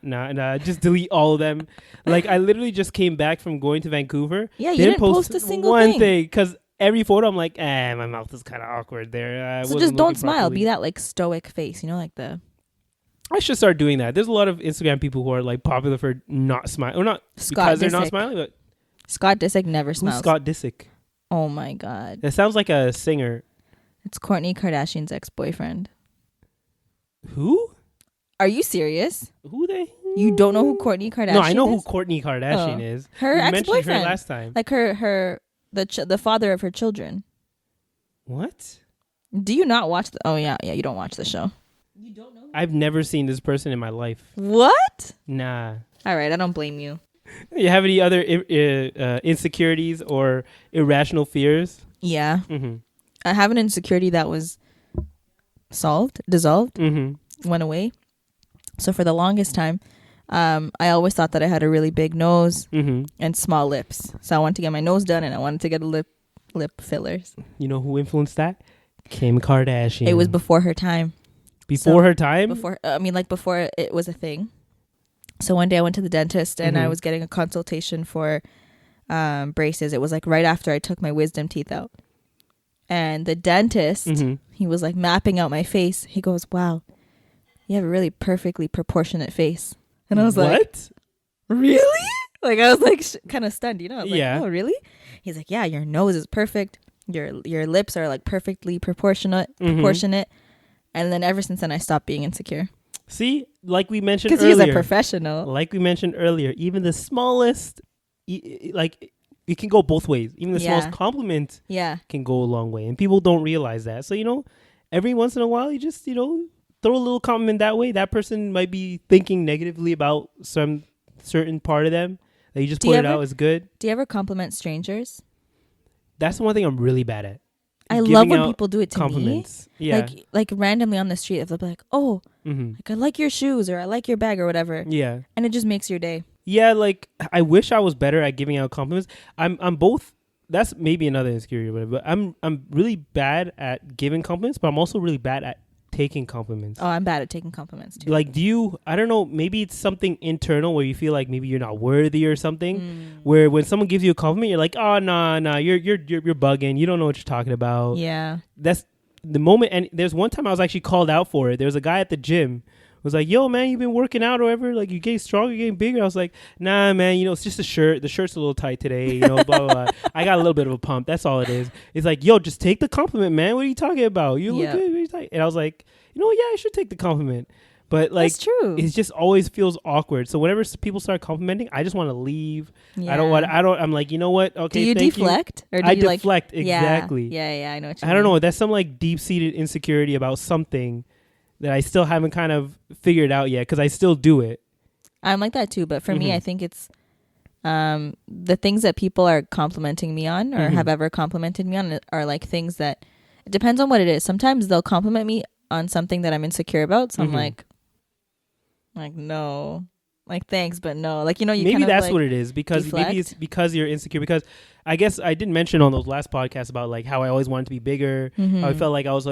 just delete all of them. Like, I literally just came back from going to Vancouver. Yeah, you didn't post a single one thing. because every photo I'm like, my mouth is kind of awkward there. So just don't smile. Properly. Be that like stoic face, you know, like the. I should start doing that. There's a lot of Instagram people who are like popular for not smiling, or not Scott because Disick. They're not smiling. But Scott Disick never smiles. Who's Scott Disick? Oh my God. That sounds like a singer. It's Kourtney Kardashian's ex-boyfriend. Who? Are you serious? Who they? You don't know who Kourtney Kardashian is? No, I know who Kourtney Kardashian is. Her ex-boyfriend. Mentioned her last time. Like the father of her children. What? Do you not watch the? Oh yeah, you don't watch the show. You don't know? I've never seen this person in my life. What? Nah. All right, I don't blame you. You have any other insecurities or irrational fears? Yeah. I have an insecurity that was dissolved, went away. So for the longest time, I always thought that I had a really big nose and small lips. So I wanted to get my nose done and I wanted to get a lip fillers. You know who influenced that? Kim Kardashian. It was before her time. Before her time? Before it was a thing. So one day I went to the dentist and I was getting a consultation for braces. It was like right after I took my wisdom teeth out. And the dentist, he was like mapping out my face. He goes, wow, you have a really perfectly proportionate face. And I was like, what? Really? Like I was like kind of stunned, you know? I was like, oh, really? He's like, yeah, your nose is perfect. Your lips are like perfectly proportionate. And then ever since then, I stopped being insecure. See, like we mentioned earlier. Because he's a professional. Like we mentioned earlier, even the smallest, like it can go both ways. Even the smallest compliment can go a long way. And people don't realize that. So, every once in a while, you just, throw a little compliment that way. That person might be thinking negatively about some certain part of them that you just pointed out as good. Do you ever compliment strangers? That's the one thing I'm really bad at. I love when people do it to compliments. Me. Yeah. Like randomly on the street, if they'll be like, oh, like I like your shoes or I like your bag or whatever. Yeah. And it just makes your day. Yeah, like I wish I was better at giving out compliments. I'm both. That's maybe another insecurity, but I'm really bad at giving compliments, but I'm also really bad at taking compliments. Oh, I'm bad at taking compliments too. Like, I don't know, maybe it's something internal where you feel like maybe you're not worthy or something. Where when someone gives you a compliment, you're like, oh, nah, you're bugging. You don't know what you're talking about. Yeah. That's the moment. And there's one time I was actually called out for it. There was a guy at the gym was like, yo, man, you've been working out or whatever, like you getting stronger, you're getting bigger. I was like, nah, man, it's just a shirt. The shirt's a little tight today, blah, blah, blah. I got a little bit of a pump. That's all it is. It's like, yo, just take the compliment, man. What are you talking about? You look good. And I was like, yeah, I should take the compliment. But like, that's true. It just always feels awkward. So whenever people start complimenting, I just want to leave. Yeah. I'm like, you know what? Okay. Do you deflect? Or do you deflect, exactly. Yeah. I know what you mean. I don't know. That's some like deep seated insecurity about something that I still haven't kind of figured out yet, because I still do it. I'm like that too, but for me, I think it's the things that people are complimenting me on or have ever complimented me on are like things that, it depends on what it is. Sometimes they'll compliment me on something that I'm insecure about, so I'm like no, like thanks, but no, like you maybe kind of that's like what it is, because deflect. Maybe it's because you're insecure. Because I guess I didn't mention on those last podcasts about like how I always wanted to be bigger. How I felt like I was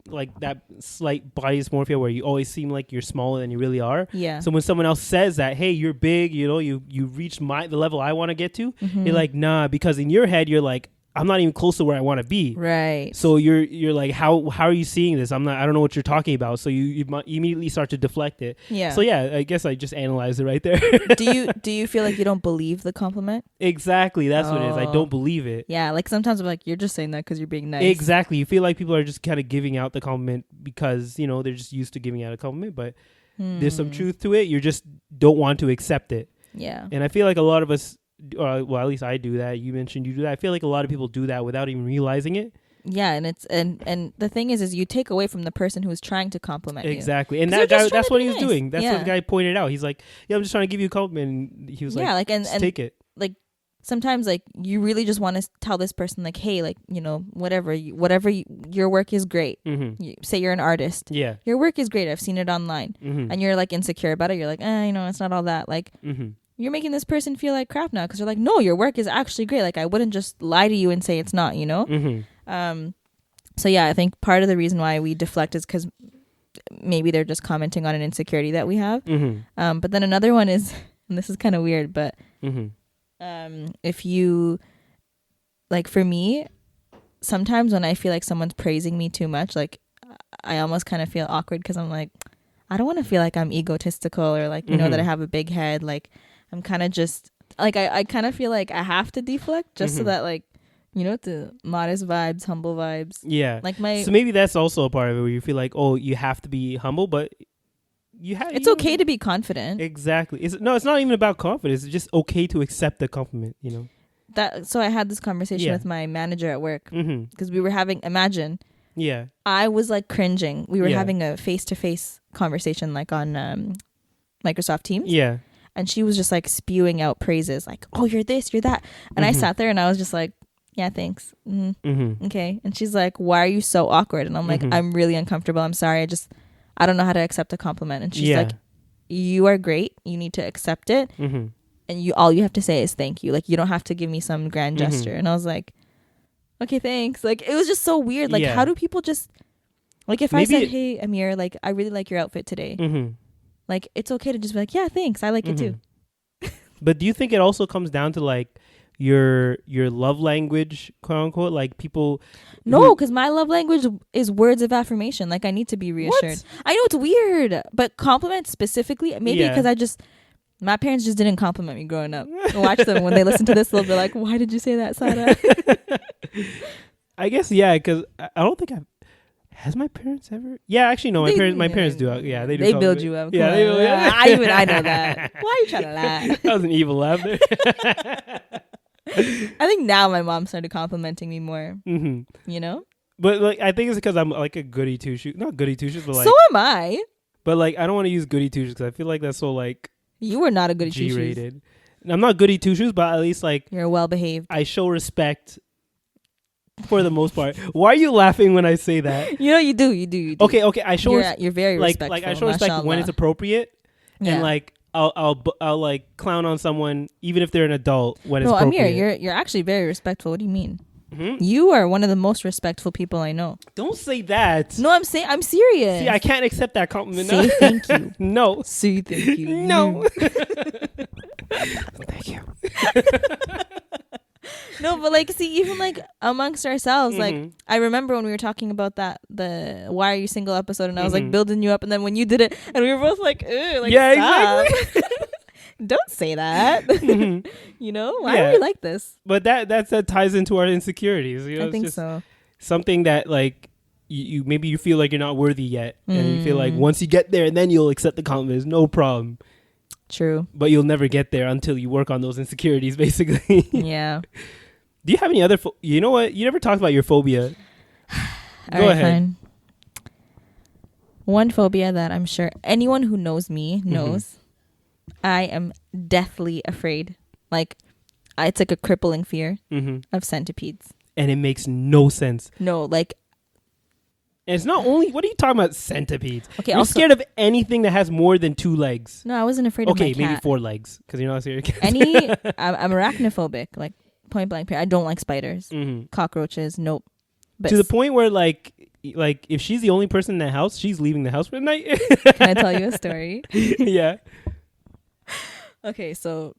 like that slight body dysmorphia where you always seem like you're smaller than you really are. Yeah. So when someone else says that, hey, you're big, you reached the level I want to get to, you're like, nah, because in your head you're like, I'm not even close to where I want to be. Right. So you're like, how are you seeing this? I don't know what you're talking about. So you immediately start to deflect it. Yeah. So yeah, I guess I just analyzed it right there. Do you feel like you don't believe the compliment? Exactly. That's what it is. I don't believe it. Yeah. Like sometimes I'm like, you're just saying that because you're being nice. Exactly. You feel like people are just kind of giving out the compliment because, they're just used to giving out a compliment, but there's some truth to it. You just don't want to accept it. Yeah. And I feel like a lot of us, well, at least I do that. You mentioned you do that. I feel like a lot of people do that without even realizing it. Yeah, and it's and the thing is you take away from the person who's trying to compliment you. Exactly, and that's what he was doing. That's what the guy pointed out. He's like, "Yeah, I'm just trying to give you a compliment." And he was like, and take it. Like sometimes, like you really just want to tell this person, like, "Hey, like whatever your work is great." You say you're an artist. Yeah, your work is great. I've seen it online, and you're like insecure about it. You're like, it's not all that. Like. You're making this person feel like crap now because you're like, no, your work is actually great. Like I wouldn't just lie to you and say it's not, So yeah, I think part of the reason why we deflect is because maybe they're just commenting on an insecurity that we have. Mm-hmm. But then another one is, and this is kind of weird, but if you, like for me, sometimes when I feel like someone's praising me too much, like I almost kind of feel awkward because I'm like, I don't want to feel like I'm egotistical or like, you know, that I have a big head. Like I'm kind of just like, I kind of feel like I have to deflect just so that like, you know, the modest vibes, humble vibes. Yeah. Like so maybe that's also a part of it where you feel like, oh, you have to be humble, but it's okay to be confident. Exactly. It's not even about confidence. It's just okay to accept the compliment, you know? So I had this conversation with my manager at work because we were having, imagine. Yeah. I was like cringing. We were having a face-to-face conversation like on Microsoft Teams. Yeah. And she was just like spewing out praises like, oh, you're this, you're that. And I sat there and I was just like, yeah, thanks. Okay. And she's like, why are you so awkward? And I'm like, I'm really uncomfortable. I'm sorry. I don't know how to accept a compliment. And she's like, you are great. You need to accept it. And all you have to say is thank you. Like, you don't have to give me some grand gesture. And I was like, okay, thanks. Like, it was just so weird. Like, how do people just, like, if Maybe I said, hey, Amir, like, I really like your outfit today. Like, it's okay to just be like, yeah, thanks. I like it too. But do you think it also comes down to like your love language, quote unquote, like people? No, because my love language is words of affirmation. Like I need to be reassured. What? I know it's weird, but compliments specifically, maybe because my parents just didn't compliment me growing up. Watch them when they listen to this, they'll be like, "Why did you say that, Sada?" I guess because I don't think Has my parents ever? Yeah, actually, no. My parents do. Yeah, they do. They build you up. Yeah, I know that. Why are you trying to lie? That was an evil laugh there. I think now my mom started complimenting me more. You know, but like I think it's because I'm like a goody two shoes. Not goody two shoes, but like so am I. But like I don't want to use goody two shoes because I feel like that's so like you were not a goody two shoes. G-rated. I'm not goody two shoes, but at least like you're well behaved. I show respect. For the most part. Why are you laughing when I say that? You know you do. Okay. I show you're very respectful. Like I show respect when it's appropriate, and like I'll like clown on someone even if they're an adult when it's appropriate. Amir, you're actually very respectful. What do you mean? You are one of the most respectful people I know. Don't say that. No, I'm serious. See, I can't accept that compliment. Say thank you. No. Say thank you. No. Thank you. No, but like, see, even like amongst ourselves, like I remember when we were talking about the "Why Are You Single" episode, and I was like building you up, and then when you did it, and we were both like, "Ew, like stop." Exactly. Don't say that. You know, why are we like this? But that ties into our insecurities. You know, I think so. Something that like you maybe you feel like you're not worthy yet, and you feel like once you get there, and then you'll accept the compliment. No problem. True. But you'll never get there until you work on those insecurities, basically. Yeah. Do you have any other... you know what? You never talked about your phobia. Go ahead. Fine. One phobia that I'm sure anyone who knows me knows. I am deathly afraid. Like, it's like a crippling fear of centipedes. And it makes no sense. No, like... And it's not only... What are you talking about, centipedes? Okay, I'm scared of anything that has more than 2 legs. No, I wasn't afraid of my cat. Okay, maybe 4 legs, because you're not serious. I'm arachnophobic, like point blank. I don't like spiders, cockroaches. Nope. But to the point where, like if she's the only person in the house, she's leaving the house for the night. Can I tell you a story? Yeah. Okay, so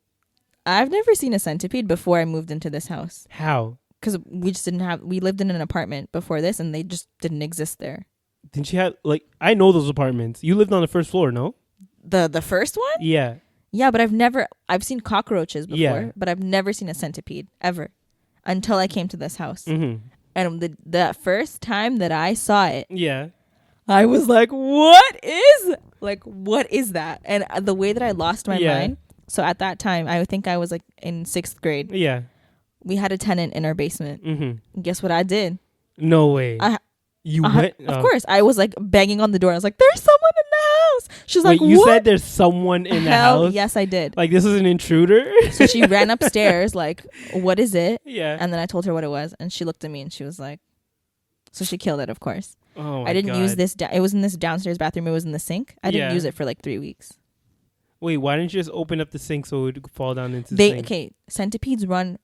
I've never seen a centipede before I moved into this house. How? Because we lived in an apartment before this, and they just didn't exist there. Didn't you have, like, I know those apartments. You lived on the first floor, no? The first one? Yeah. Yeah, but I've seen cockroaches before, but I've never seen a centipede, ever, until I came to this house. And the first time that I saw it, I was like, what is that? And the way that I lost my mind, so at that time, I think I was like in 6th grade. Yeah. We had a tenant in our basement. Guess what I did? No way. You went? Of course. I was like banging on the door. I was like, there's someone in the house. She's like, what? You said there's someone in the house? Yes, I did. Like, this is an intruder? So she ran upstairs like, what is it? Yeah. And then I told her what it was. And she looked at me and she was like, so she killed it, of course. Oh, my I didn't God. use this. It was in this downstairs bathroom. It was in the sink. I didn't use it for like 3 weeks. Wait, why didn't you just open up the sink so it would fall down into the sink? Okay, centipedes run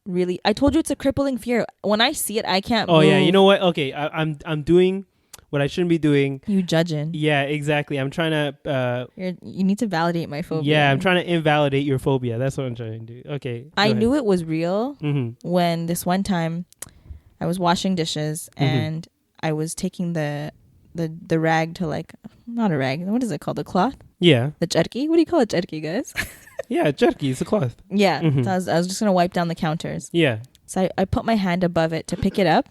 I told you it's a crippling fear. When I see it, I can't move. Oh, yeah. You know what? Okay, I'm doing what I shouldn't be doing. You judging. Yeah, exactly. I'm trying to You need to validate my phobia. yeah, I'm trying to invalidate your phobia. That's what I'm trying to do. Okay. I knew it was real when this one time I was washing dishes and I was taking the rag to like, not a rag, what is it called? The cloth? Yeah. The jerky? What do you call it, jerky, guys? Yeah, jerky. It's a cloth. Yeah. So I was just going to wipe down the counters. Yeah. So I put my hand above it to pick it up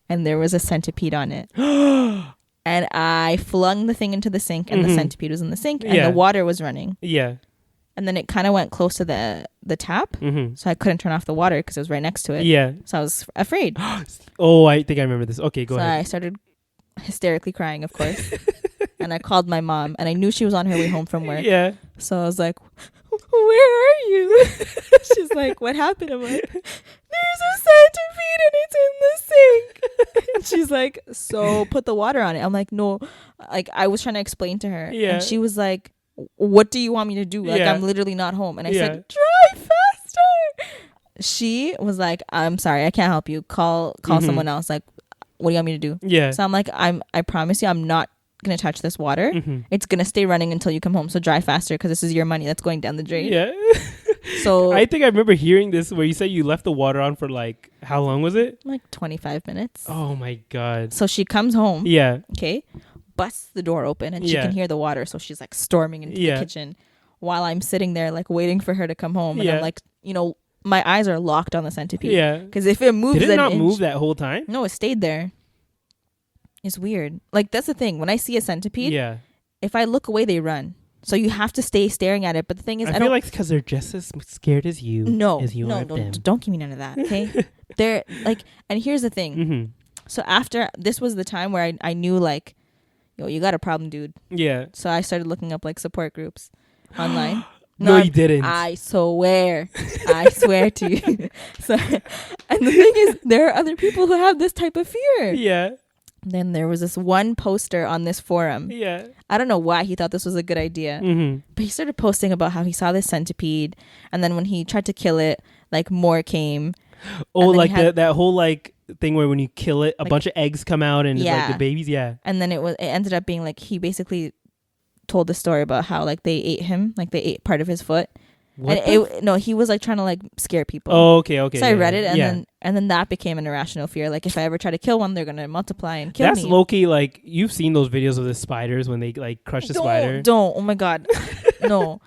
and there was a centipede on it. And I flung the thing into the sink and the centipede was in the sink and the water was running. Yeah. And then it kind of went close to the tap. So I couldn't turn off the water because it was right next to it. Yeah. So I was afraid. Oh, I think I remember this. Okay, go so ahead. I started hysterically crying, of course. And I called my mom and I knew she was on her way home from work. Yeah. So I was like, where are you? She's like, what happened? I'm like, there's a centipede and it's in the sink. And she's like, so put the water on it. I'm like, no. Like, I was trying to explain to her. Yeah. And she was like, what do you want me to do? Like, I'm literally not home. And I said, drive faster. She was like, I'm sorry, I can't help you. Call someone else. Like, what do you want me to do? Yeah. So I'm like, I promise you, I'm not gonna touch this water. It's gonna stay running until you come home. So drive faster because this is your money that's going down the drain. Yeah. So I think I remember hearing this where you said you left the water on for like, how long was it? like 25 minutes. Oh my God. So she comes home. Yeah. Okay. Busts the door open and she can hear the water. So she's like storming into the kitchen while I'm sitting there like waiting for her to come home. And I'm like, my eyes are locked on the centipede. Yeah. Because if it moves, did it not move that whole time? No, it stayed there. It's weird. Like, that's the thing. When I see a centipede, if I look away, they run. So you have to stay staring at it. But the thing is, I feel like because they're just as scared as you. No, as you are them. Don't give me none of that. Okay. They're like, and here's the thing. So after this was the time where I knew like, yo, you got a problem, dude. Yeah. So I started looking up like support groups online. No, you didn't. I swear. I swear to you. So, and the thing is, there are other people who have this type of fear. Yeah. Then there was this one poster on this forum. Yeah. I don't know why he thought this was a good idea. But he started posting about how he saw this centipede. And then when he tried to kill it, like more came. Oh, like that whole like thing where when you kill it, a bunch of eggs come out and it's like the babies. Yeah. And then it ended up being like he basically told the story about how like they ate him. Like they ate part of his foot. What and he was like trying to like scare people. Oh, okay. So I read it and then that became an irrational fear. Like if I ever try to kill one, they're gonna multiply and kill me. That's low-key, like you've seen those videos of the spiders when they like crush the spider. Don't. Oh my God. No.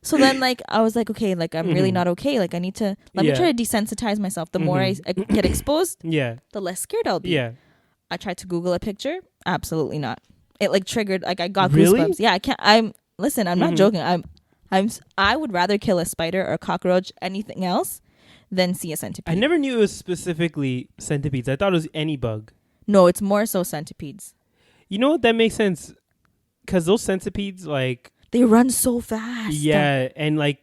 So then like I was like, okay, like I'm really not okay. Like I need to let me try to desensitize myself. The more I get exposed, the less scared I'll be. Yeah. I tried to Google a picture. Absolutely not. It like triggered like I got goosebumps. Yeah, I can't. I'm not joking. I would rather kill a spider or a cockroach, anything else, than see a centipede. I never knew it was specifically centipedes. I thought it was any bug. No, it's more so centipedes. You know what? That makes sense. Because those centipedes, like... They run so fast. Yeah, and like...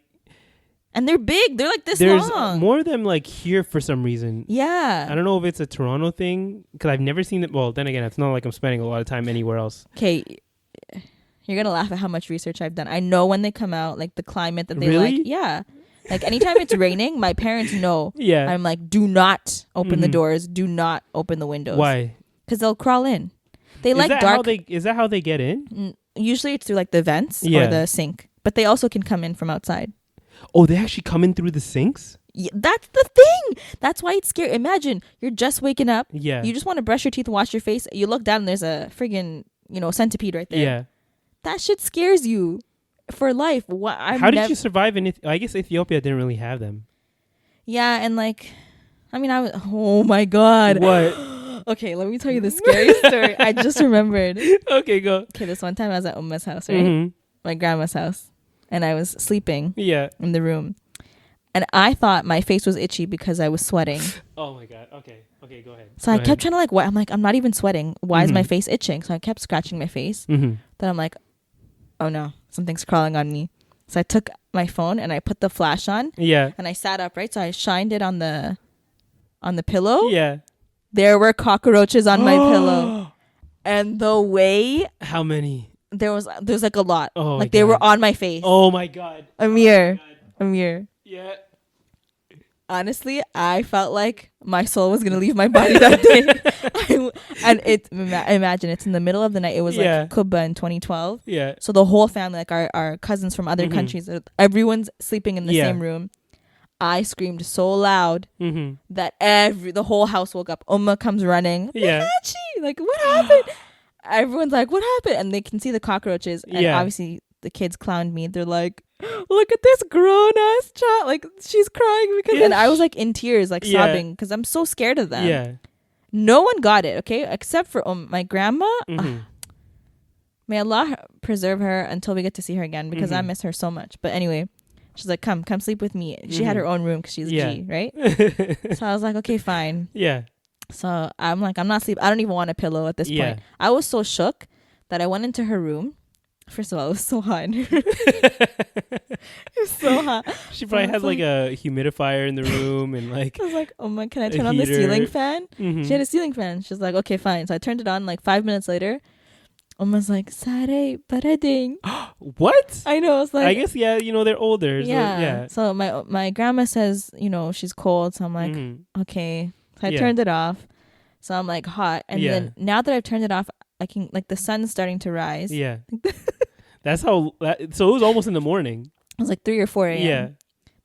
And they're big. They're like this long. There's more of them like here for some reason. Yeah. I don't know if it's a Toronto thing. Because I've never seen it. Well, then again, it's not like I'm spending a lot of time anywhere else. Okay. You're going to laugh at how much research I've done. I know when they come out, like the climate that they like. Yeah. Like anytime it's raining, my parents know. Yeah. I'm like, do not open the doors. Do not open the windows. Why? Because they'll crawl in. They like dark. Is that how they get in? Usually it's through like the vents or the sink. But they also can come in from outside. Oh, they actually come in through the sinks? Yeah, that's the thing. That's why it's scary. Imagine you're just waking up. Yeah. You just want to brush your teeth, wash your face. You look down and there's a friggin', centipede right there. Yeah. That shit scares you for life. How did you survive in I guess Ethiopia didn't really have them. Yeah, and oh my God. What? Okay, let me tell you the scary story. I just remembered. Okay, go. Okay, this one time I was at Umma's house, right? My grandma's house. And I was sleeping in the room. And I thought my face was itchy because I was sweating. Oh my God. Okay, go ahead. So I kept trying to like, what? I'm like, I'm not even sweating. Why is my face itching? So I kept scratching my face. Then I'm like, oh no, something's crawling on me. So I took my phone and I put the flash on. Yeah. And I sat up, right? So I shined it on the pillow. Yeah. There were cockroaches on my pillow. And the way... How many? There's like a lot. Oh, like they were on my face. Oh my God. Amir. Oh my God. Amir. Yeah. Honestly, I felt like my soul was gonna leave my body that day. And imagine it's in the middle of the night. It was like Kuba in 2012. Yeah. So the whole family, like our cousins from other countries, everyone's sleeping in the same room. I screamed so loud that the whole house woke up. Uma comes running. Yeah. Like, what happened? Everyone's like, what happened? And they can see the cockroaches. And obviously the kids clowned me. They're like, look at this grown ass child. Like, she's crying because and I was like in tears, like sobbing because I'm so scared of them. Yeah. No one got it, okay? Except for my grandma. May Allah preserve her until we get to see her again because I miss her so much. But anyway, she's like, come sleep with me. She had her own room because she's G, right? So I was like, okay, fine. Yeah. So I'm like, I'm not sleeping. I don't even want a pillow at this point. I was so shook that I went into her room. First of all, it was so hot in her room. It was so hot. She probably had like a humidifier in the room and like I was like, oh my, can I turn on the ceiling fan? She had a ceiling fan. She's like, okay, fine. So I turned it on. Like 5 minutes later, Uma's like, Sare parading. What? I know. It's like, I guess, they're older. Yeah. So my grandma says, she's cold. So I'm like, okay. So I turned it off. So I'm like hot. And then now that I've turned it off, I can, like, the sun's starting to rise. Yeah. That's how, so it was almost in the morning. It was like 3 or 4 a.m. Yeah.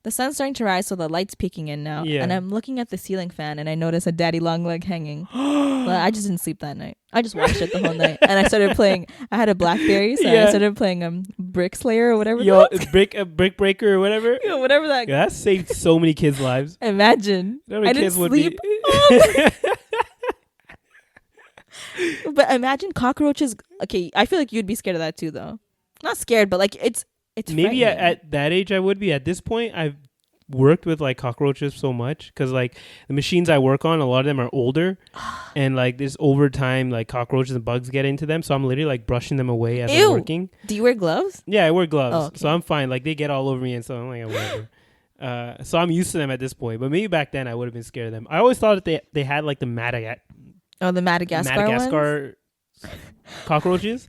The sun's starting to rise, so the light's peeking in now. Yeah. And I'm looking at the ceiling fan, and I notice a daddy long leg hanging. Well, I just didn't sleep that night. I just watched it the whole night. And I started playing, I had a BlackBerry, so I started playing Brick Slayer or whatever. Brick Breaker or whatever. Whatever that. Yeah, that saved so many kids' lives. Imagine. I didn't sleep. But imagine cockroaches. Okay, I feel like you'd be scared of that too, though. Not scared, but like it's maybe at that age I would be. At this point, I've worked with like cockroaches so much because like the machines I work on, a lot of them are older, and like this over time, like cockroaches and bugs get into them. So I'm literally like brushing them away as I'm working. Do you wear gloves? Yeah, I wear gloves, okay. So I'm fine. Like they get all over me, and so I'm like whatever. So I'm used to them at this point. But maybe back then I would have been scared of them. I always thought that they had like the Madagascar cockroaches.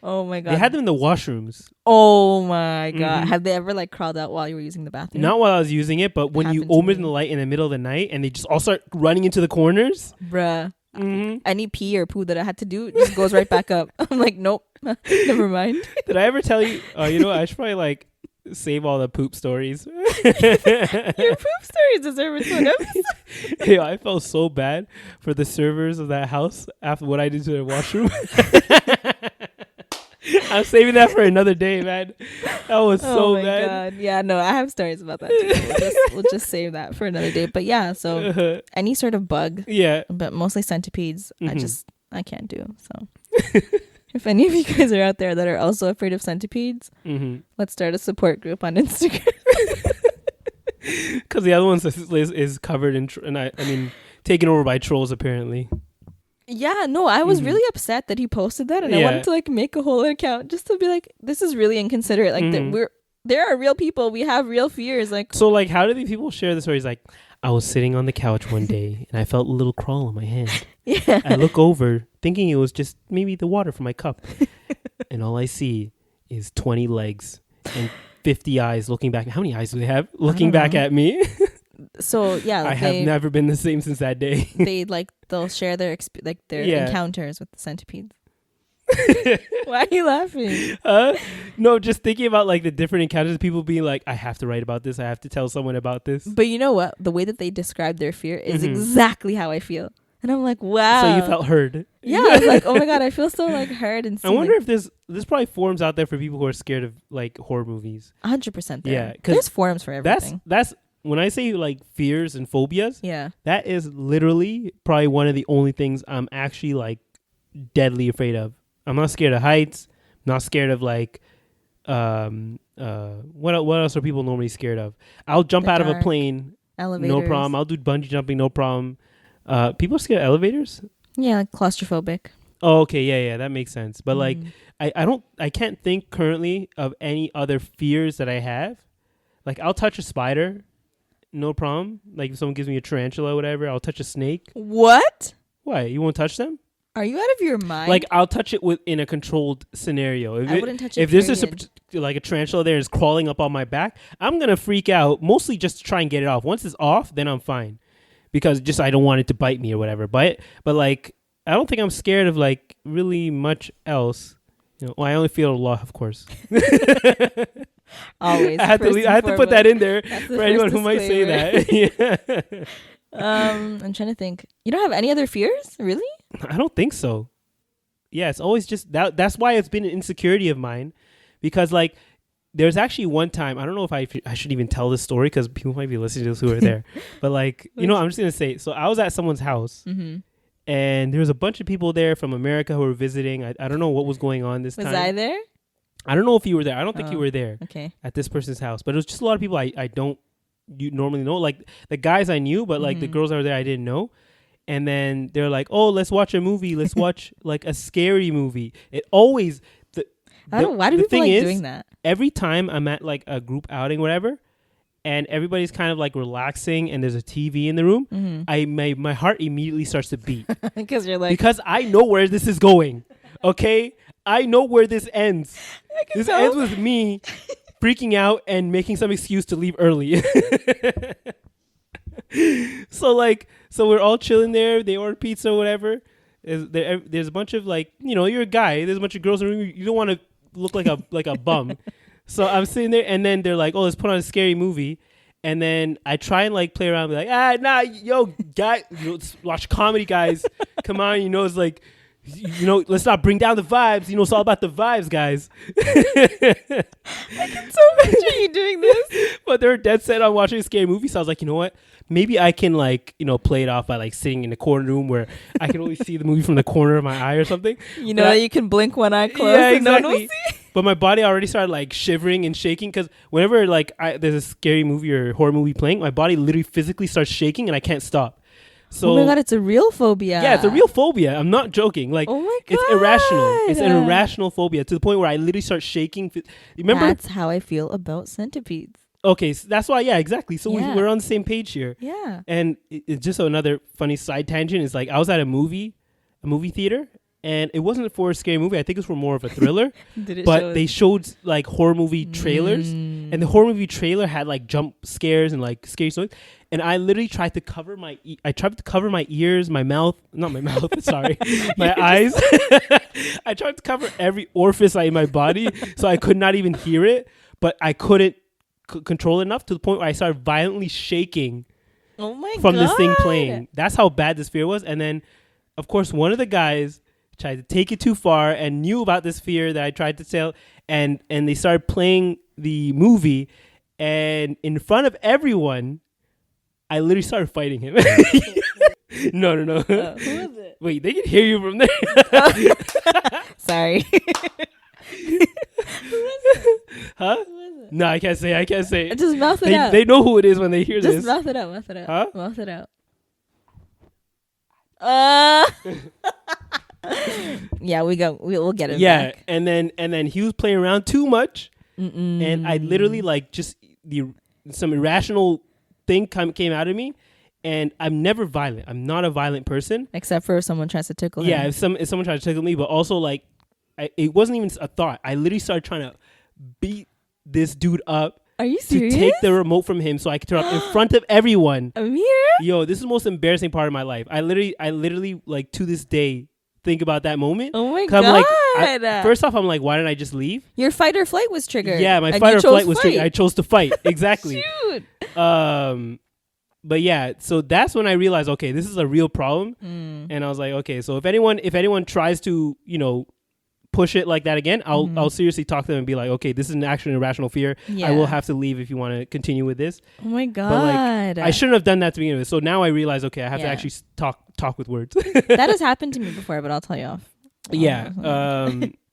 Oh my god! They had them in the washrooms. Oh my god! Have they ever like crawled out while you were using the bathroom? Not while I was using it, but when you open the light in the middle of the night and they just all start running into the corners. Bruh. Any pee or poo that I had to do just goes right back up. I'm like, nope, never mind. Did I ever tell you? I should probably like save all the poop stories. Your poop stories deserve its own episode. Yeah, I felt so bad for the servers of that house after what I did to their washroom. I'm saving that for another day, man. That was so bad. God. Yeah, no, I have stories about that too. We'll just save that for another day. But yeah, so any sort of bug. Yeah. But mostly centipedes. I can't do. So if any of you guys are out there that are also afraid of centipedes, let's start a support group on Instagram. Because the other one is covered in, I mean, taken over by trolls apparently. Yeah, no, I was really upset that he posted that, and I wanted to like make a whole account just to be like, this is really inconsiderate. Like there are real people, we have real fears. Like, so like, how do these people share the stories? Like, I was sitting on the couch one day and I felt a little crawl on my hand. Yeah, I look over thinking it was just maybe the water from my cup, and all I see is 20 legs and 50 eyes looking back. How many eyes do they have looking back at me? So yeah, like I have never been the same since that day. They'll share their encounters with the centipedes. Why are you laughing? No, just thinking about like the different encounters. People being like, I have to write about this. I have to tell someone about this. But you know what? The way that they describe their fear is exactly how I feel. And I'm like, wow. So you felt heard. Yeah, I was like, oh my God, I feel so like heard and seen. I wonder if there's probably forums out there for people who are scared of like horror movies. 100% there. Yeah, there's forums for everything. That's when I say like fears and phobias. Yeah, that is literally probably one of the only things I'm actually like deadly afraid of. I'm not scared of heights. I'm not scared of like what else are people normally scared of? I'll jump out of a plane. Elevators. No problem. I'll do bungee jumping. No problem. People are scared of elevators? Yeah, like claustrophobic. Oh, okay. Yeah, that makes sense. But like, I can't think currently of any other fears that I have. Like, I'll touch a spider, no problem. Like, if someone gives me a tarantula or whatever, I'll touch a snake. What? Why? You won't touch them? Are you out of your mind? Like I'll touch it in a controlled scenario. I wouldn't touch it. If there's just like a tarantula there is crawling up on my back, I'm gonna freak out. Mostly just to try and get it off. Once it's off, then I'm fine, because just I don't want it to bite me or whatever. But like I don't think I'm scared of like really much else. Well, I only feel a lot, of course. Always. I had to put that in there for anyone who might say that. Yeah. I'm trying to think. You don't have any other fears, really? I don't think so. Yeah, it's always just that. That's why it's been an insecurity of mine, because like there's actually one time, I don't know if I should even tell this story because people might be listening to this who are there, but like I'm just gonna say. So I was at someone's house. Mm-hmm. And there was a bunch of people there from America who were visiting. I don't know what was going on this time. Was I there? I don't know if you were there. I don't think you were there. Okay. At this person's house. But it was just a lot of people I don't normally know. Like the guys I knew, but like the girls that were there I didn't know. And then they're like, oh, let's watch a movie. Let's watch like a scary movie. It always... why do people like doing that? Every time I'm at like a group outing, whatever, and everybody's kind of like relaxing and there's a TV in the room, my heart immediately starts to beat. Because I know where this is going. Okay? I know where this ends. This ends with me freaking out and making some excuse to leave early. So we're all chilling there. They order pizza or whatever. There's a bunch of like, you're a guy. There's a bunch of girls in the room. You don't want to look like a bum. So I'm sitting there, and then they're like, "Oh, let's put on a scary movie," and then I try and like play around, be like, nah, yo, guy, let's watch comedy, guys. Come on, it's like, let's not bring down the vibes. It's all about the vibes, guys. I can so picture you doing this. But they're dead set on watching a scary movie, so I was like, you know what? Maybe I can like, play it off by like sitting in the corner room where I can only see the movie from the corner of my eye or something. That you can blink one eye closed and no one will see. But my body already started like shivering and shaking because whenever like there's a scary movie or horror movie playing, my body literally physically starts shaking and I can't stop. So, oh my God, it's a real phobia. Yeah, it's a real phobia. I'm not joking. Like, oh my God. It's irrational. It's an irrational phobia to the point where I literally start shaking. Remember? That's how I feel about centipedes. Okay, so that's why, yeah, exactly. So we're on the same page here. Yeah. And it's just another funny side tangent is like I was at a movie theater, and it wasn't for a scary movie. I think it was for more of a thriller. They showed like horror movie trailers, and the horror movie trailer had like jump scares and like scary stories. And I literally tried to cover my ears, my mouth, not my mouth, sorry, my eyes. I tried to cover every orifice in my body so I could not even hear it, but I couldn't control it enough to the point where I started violently shaking from this thing playing. That's how bad this fear was. And then, of course, one of the guys tried to take it too far and knew about this fear that I tried to tell, and they started playing the movie, and in front of everyone, I literally started fighting him. No. Who was it? Wait, they can hear you from there. Sorry. Who was it? Huh? Who was it? No, I can't say. Just mouth it out. They know who it is when they hear this. Just mouth it out. Huh? Mouth it out. Yeah, we'll get it. Yeah, back. and then he was playing around too much, and I literally like just some irrational thing came out of me, and I'm never violent. I'm not a violent person, except for if someone tries to tickle him. Yeah, if someone tries to tickle me, but also like it wasn't even a thought. I literally started trying to beat this dude up. Are you serious? To take the remote from him so I could turn up in front of everyone. Amir? Yo, this is the most embarrassing part of my life. I literally like to this day think about that moment. Oh my God. First off, I'm like, why didn't I just leave? Your fight or flight was triggered. Yeah, my fight or flight was triggered. I chose to fight. Exactly. Shoot. But yeah, so that's when I realized, okay, this is a real problem. And I was like, okay, so if anyone tries to, push it like that again, I'll seriously talk to them and be like, okay, this is an actual irrational fear. Yeah. I will have to leave if you want to continue with this. Oh my God. But like, I shouldn't have done that to begin with. So now I realize, okay, I have to actually talk with words. That has happened to me before, but I'll tell you off. Yeah.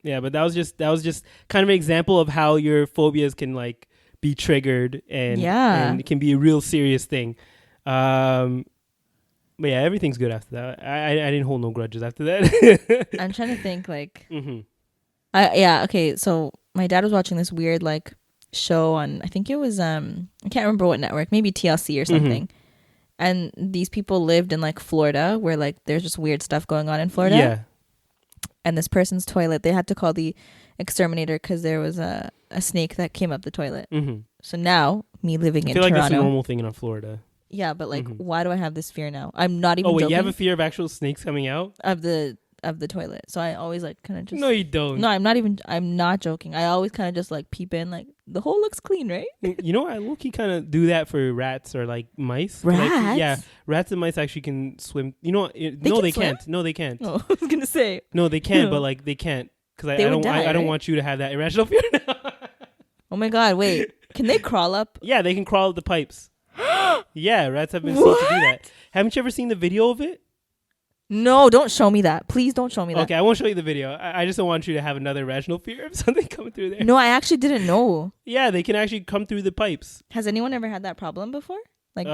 Yeah, but that was just kind of an example of how your phobias can like be triggered and it can be a real serious thing. But yeah, everything's good after that. I didn't hold no grudges after that. I'm trying to think like okay, so my dad was watching this weird like show on, I think it was I can't remember what network, maybe TLC or something. And these people lived in like Florida where like there's just weird stuff going on in Florida. Yeah. and this person's toilet, they had to call the exterminator because there was a snake that came up the toilet. So now, me living in I feel like Toronto, that's a normal thing in Florida. Yeah, but like, why do I have this fear now? I'm not even. Oh wait, joking, you have a fear of actual snakes coming out of the toilet. So I always like kind of just. No, you don't. No, I'm not even. I'm not joking. I always kind of just like peep in, like the hole looks clean, right? You know, I low-key kind of do that for rats or like mice. Rats? Like, yeah, rats and mice actually can swim. You know, they can't. No, they can't. Oh, I was gonna say. No, they can, but like they can't because I don't want you to have that irrational fear now. Oh my god! Wait, can they crawl up? Yeah, they can crawl up the pipes. Yeah, rats have been seen to do that. Haven't you ever seen the video of it? No, don't show me that. Please don't show me that. Okay, I won't show you the video. I just don't want you to have another irrational fear of something coming through there. No, I actually didn't know. Yeah, they can actually come through the pipes. Has anyone ever had that problem before? Like,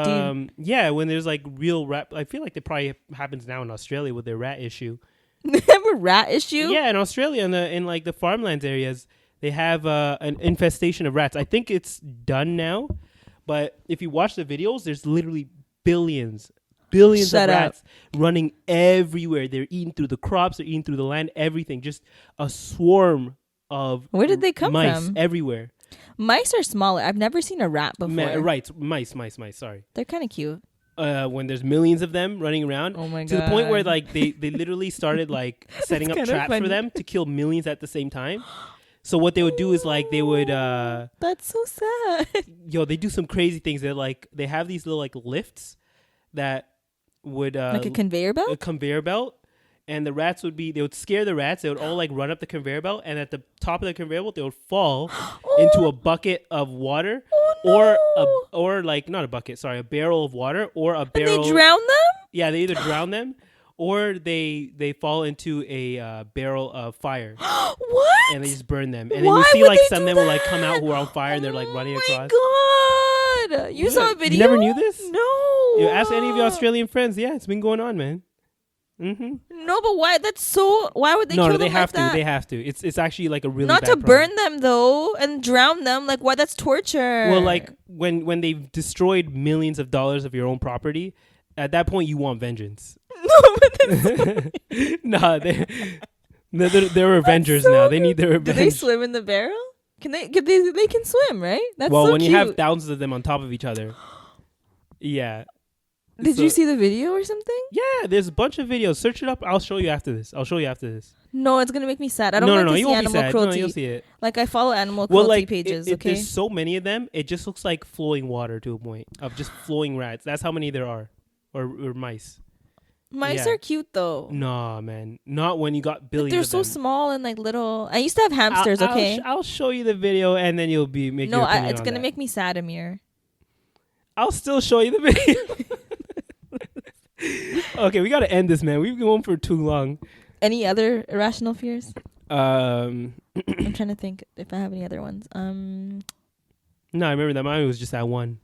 yeah, when there's like real rat. I feel like it probably happens now in Australia with their rat issue. They have a rat issue? Yeah, in Australia, in like the farmlands areas, they have an infestation of rats. I think it's done now, but if you watch the videos, there's literally billions of rats running everywhere. They're eating through the crops, they're eating through the land, everything. Just a swarm of Where did they come mice from? everywhere. Mice are smaller. I've never seen a rat before. Right, mice. Sorry. They're kind of cute. When there's millions of them running around, oh my god, to the point where like they literally started like setting up traps for them to kill millions at the same time. So what they would do is like they would that's so sad. Yo, they do some crazy things. They have these little like lifts that would like a conveyor belt? A conveyor belt. And the rats they would scare the rats. They would all like run up the conveyor belt, and at the top of the conveyor belt, they would fall into a bucket of water, or like not a bucket, sorry, a barrel of water, or a barrel. And they drown them? Yeah, they either drown them, or they fall into a barrel of fire. What? And they just burn them. And then you see like some of them will like come out who are on fire, and they're like running across. Oh my god! You saw a video? You never knew this? No. You ask any of your Australian friends. Yeah, it's been going on, man. No, but why? Why would they kill them? No, they have like that? They have to. It's actually like a really not bad to problem. burn them though and drown them. Like, why? That's torture. Well, like when they've destroyed millions of dollars of your own property, at that point you want vengeance. No, but nah, they're avengers so now. They need their revenge. Do they swim in the barrel? They can swim, right? That's well, so when cute. you have thousands of them on top of each other. Yeah. Did you see the video or something? Yeah, there's a bunch of videos. Search it up. I'll show you after this. No, it's gonna make me sad. I don't like to see animal cruelty. No, you'll see it. Like I follow animal cruelty pages. Okay, there's so many of them. It just looks like flowing water to a point of just flowing rats. That's how many there are, or mice. Mice are cute though. Nah, man, not when you got billions. They're of so them. small and like little. I used to have hamsters. I'll show you the video, and then you'll be making. No, it's gonna make me sad, Amir. I'll still show you the video. Okay, we gotta end this, man. We've been going for too long. Any other irrational fears? I'm trying to think if I have any other ones. No, I remember that mine was just that one.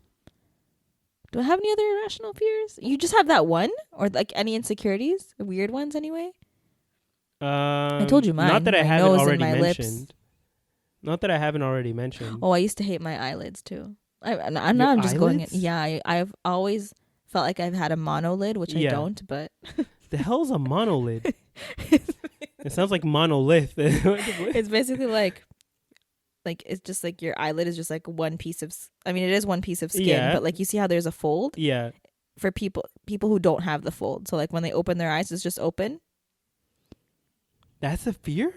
Do I have any other irrational fears? You just have that one, or like any insecurities, weird ones, anyway. I told you mine. Not that I haven't already mentioned. Lips. Not that I haven't already mentioned. Oh, I used to hate my eyelids too. I'm just going in. Yeah, I've always felt like I've had a monolid, which I don't, but the hell's a monolid? It sounds like monolith. It's basically like it's just like your eyelid is just like one piece of it is one piece of skin, but like you see how there's a fold? Yeah. For people who don't have the fold. So like when they open their eyes, it's just open. That's a fear?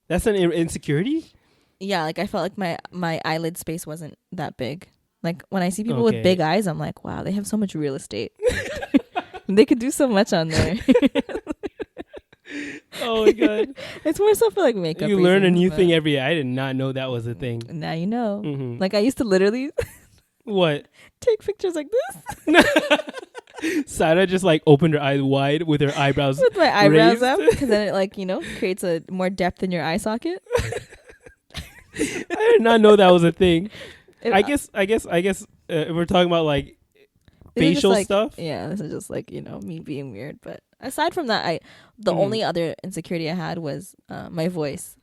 That's an insecurity? Yeah, like I felt like my eyelid space wasn't that big. Like when I see people with big eyes, I'm like, wow, they have so much real estate. They could do so much on there. Oh my god. It's more so for like makeup. You learn a new thing every day. I did not know that was a thing. Now you know. Mm-hmm. Like I used to literally what? Take pictures like this. Sada just like opened her eyes wide with her eyebrows with my eyebrows up, because then it like creates a more depth in your eye socket. I did not know that was a thing. I guess if we're talking about like facial stuff. Yeah, this is just like, me being weird. But aside from that, the only other insecurity I had was my voice.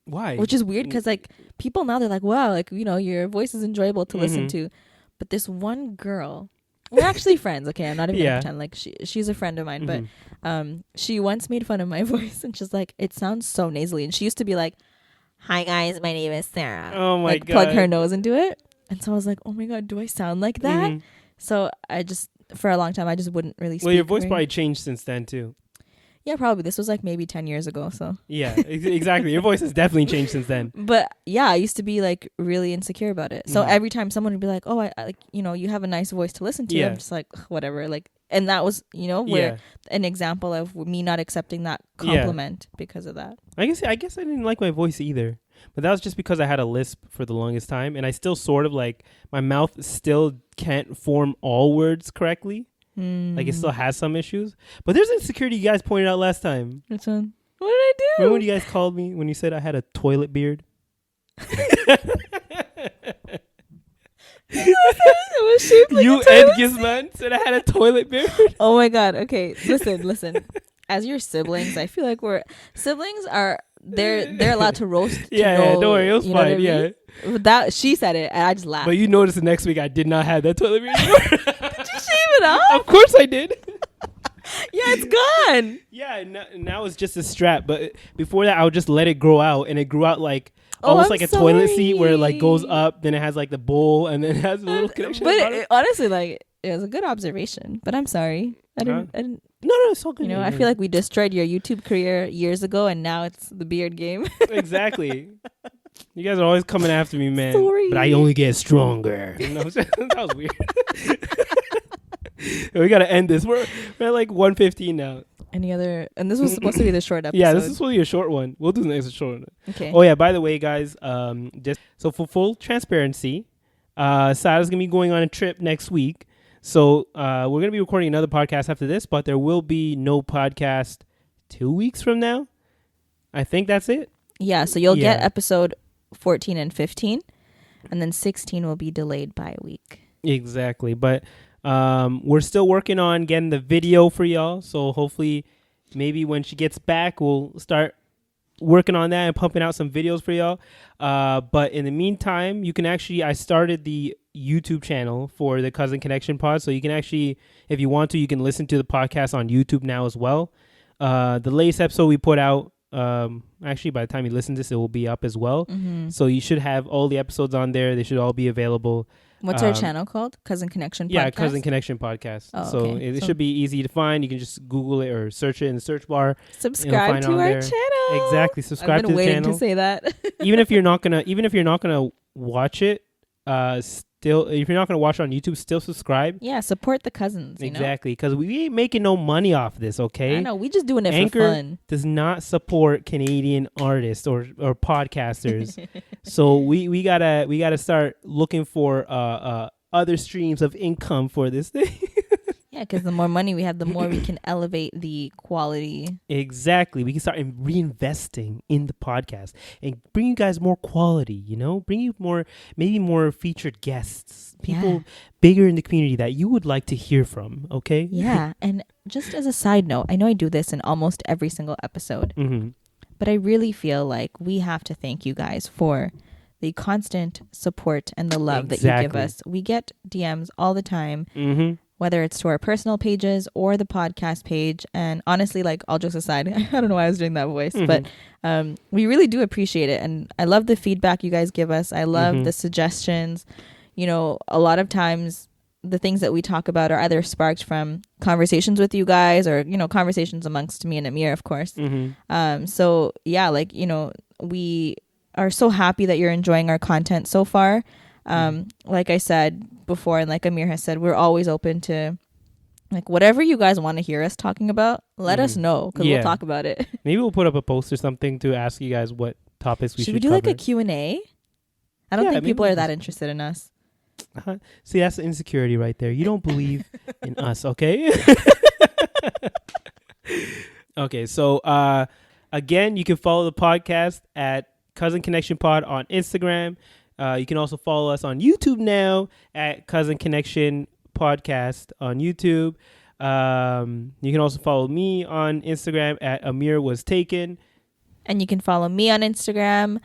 Why? Which is weird because like people now they're like, wow, like, your voice is enjoyable to listen to. But this one girl, We're actually friends, okay? I'm not even gonna Yeah. pretend like she's a friend of mine, but Mhm. she once made fun of my voice, and she's like, it sounds so nasally, and she used to be like, "Hi guys, my name is Sarah." Oh my Like plug her god. nose into it, and so I was like, "Oh my god, do I sound like that?" Mhm. So I just for a long time I just wouldn't really speak. Well, your voice very- probably changed since then too. Yeah, probably. This was like maybe 10 years ago, so. Yeah, exactly. Your voice has definitely changed since then. But yeah, I used to be like really insecure about it. So Mhm. every time someone would be like, "Oh, I like, you know, you have a nice voice to listen to." Yeah. I'm just like, "Ugh, whatever." Like, and that was, you know, where Yeah. an example of me not accepting that Yeah. compliment because of that. I guess I didn't like my voice either. But that was just because I had a lisp for the longest time, and I still sort of like my mouth still can't form all words correctly. Like it still has some issues. But there's insecurity you guys pointed out last time. Which one? What did I do? Remember when you guys called me when you said I had a toilet beard? It was shaped like You a toilet. and Gizman said I had a toilet beard. Oh my god. Okay, listen. As your siblings, I feel like siblings are they're allowed to roast. Yeah, don't worry, it was you know what I fine. Yeah, mean? That she said it, and I just laughed. but you noticed the next week I did not have that toilet beard anymore. Did you shave it off? Of course I did. Yeah, it's gone. Yeah, now it's just a strap. But before that, I would just let it grow out, and it grew out like almost I'm like a toilet seat where it sorry. like goes up, then it has like the bowl, and then it has a little connection. But at the bottom. honestly, like it was a good observation. But I'm sorry, I didn't. No, it's all good. You know, I feel like we destroyed your YouTube career years ago, and now it's the beard game. Exactly. You guys are always coming after me, man. Sorry. But I only get stronger. You know what I'm saying? That was weird. We gotta end this. We're at like 1:15 now. Any other? And this was supposed to be the short episode. Yeah, this is supposed to be a short one. We'll do the next short one. Okay. Oh yeah, by the way, guys, just so for full transparency, Sarah's gonna be going on a trip next week. So we're gonna be recording another podcast after this, but there will be no podcast 2 weeks from now. I think that's it. Yeah, so you'll get Yeah. episode 14 and 15, and then 16 will be delayed by a week. Exactly, but we're still working on getting the video for y'all. So hopefully, maybe when she gets back, we'll start working on that and pumping out some videos for y'all. But in the meantime, you can actually, I started the YouTube channel for the Cousin Connection Pod. So you can actually, if you want to, you can listen to the podcast on YouTube now as well. The latest episode we put out, actually by the time you listen to this, it will be up as well. Mm-hmm. So you should have all the episodes on there. They should all be available. What's our channel called? Cousin Connection Podcast? Yeah, Cousin Connection Podcast. Oh, so okay. it should be easy to find. You can just Google it or search it in the search bar. Subscribe find to on our there. channel. Exactly. Subscribe I've been to the waiting channel. to say that. even if you're not gonna watch it, still if you're not gonna watch it on YouTube, still subscribe. Yeah, support the cousins. You Exactly, because we ain't making no money off this. know? Okay. I know. We just doing it Anchor for fun. does not support Canadian artists or podcasters. So we gotta start looking for other streams of income for this thing. Yeah, because the more money we have, the more we can elevate the quality. Exactly. We can start reinvesting in the podcast and bring you guys more quality, you know, bring you maybe more featured guests, people bigger in the community that you would like to hear from. Okay. Yeah. And just as a side note, I know I do this in almost every single episode, Mm-hmm. but I really feel like we have to thank you guys for the constant support and the love that you give Exactly. us. We get DMs all the time, Mm-hmm. whether it's to our personal pages or the podcast page. And honestly, like, all jokes aside, I don't know why I was doing that voice, but we really do appreciate it. And I love the feedback you guys give us. I love the suggestions. You know, a lot of times the things that we talk about are either sparked from conversations with you guys or, you know, conversations amongst me and Amir, of course. Mm-hmm. So yeah, like, you know, we are so happy that you're enjoying our content so far. Like I said before, and like Amir has said, we're always open to like whatever you guys want to hear us talking about. Let us know, because we'll talk about it. Maybe we'll put up a post or something to ask you guys what topics we should Should we do cover. like a Q&A? I don't think people are that interested in us. See, that's the insecurity right there. You don't believe in us, okay? Okay, so again, you can follow the podcast at Cousin Connection Pod on Instagram. You can also follow us on YouTube now at Cousin Connection Podcast on YouTube. You can also follow me on Instagram at Amir Was Taken. And you can follow me on Instagram,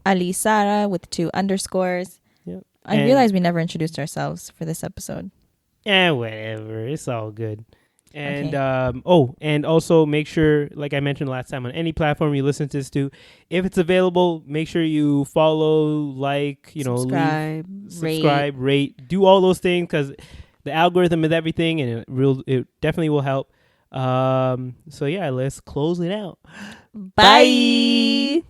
Ali Sara with 2 underscores. Yep. I And- realized we never introduced ourselves for this episode. Whatever. It's all good. And Okay. and also make sure, like I mentioned last time, on any platform you listen to this to, if it's available, make sure you follow, like, leave, Rate. subscribe, rate, do all those things, because the algorithm is everything, and it definitely will help. So yeah, let's close it out. Bye.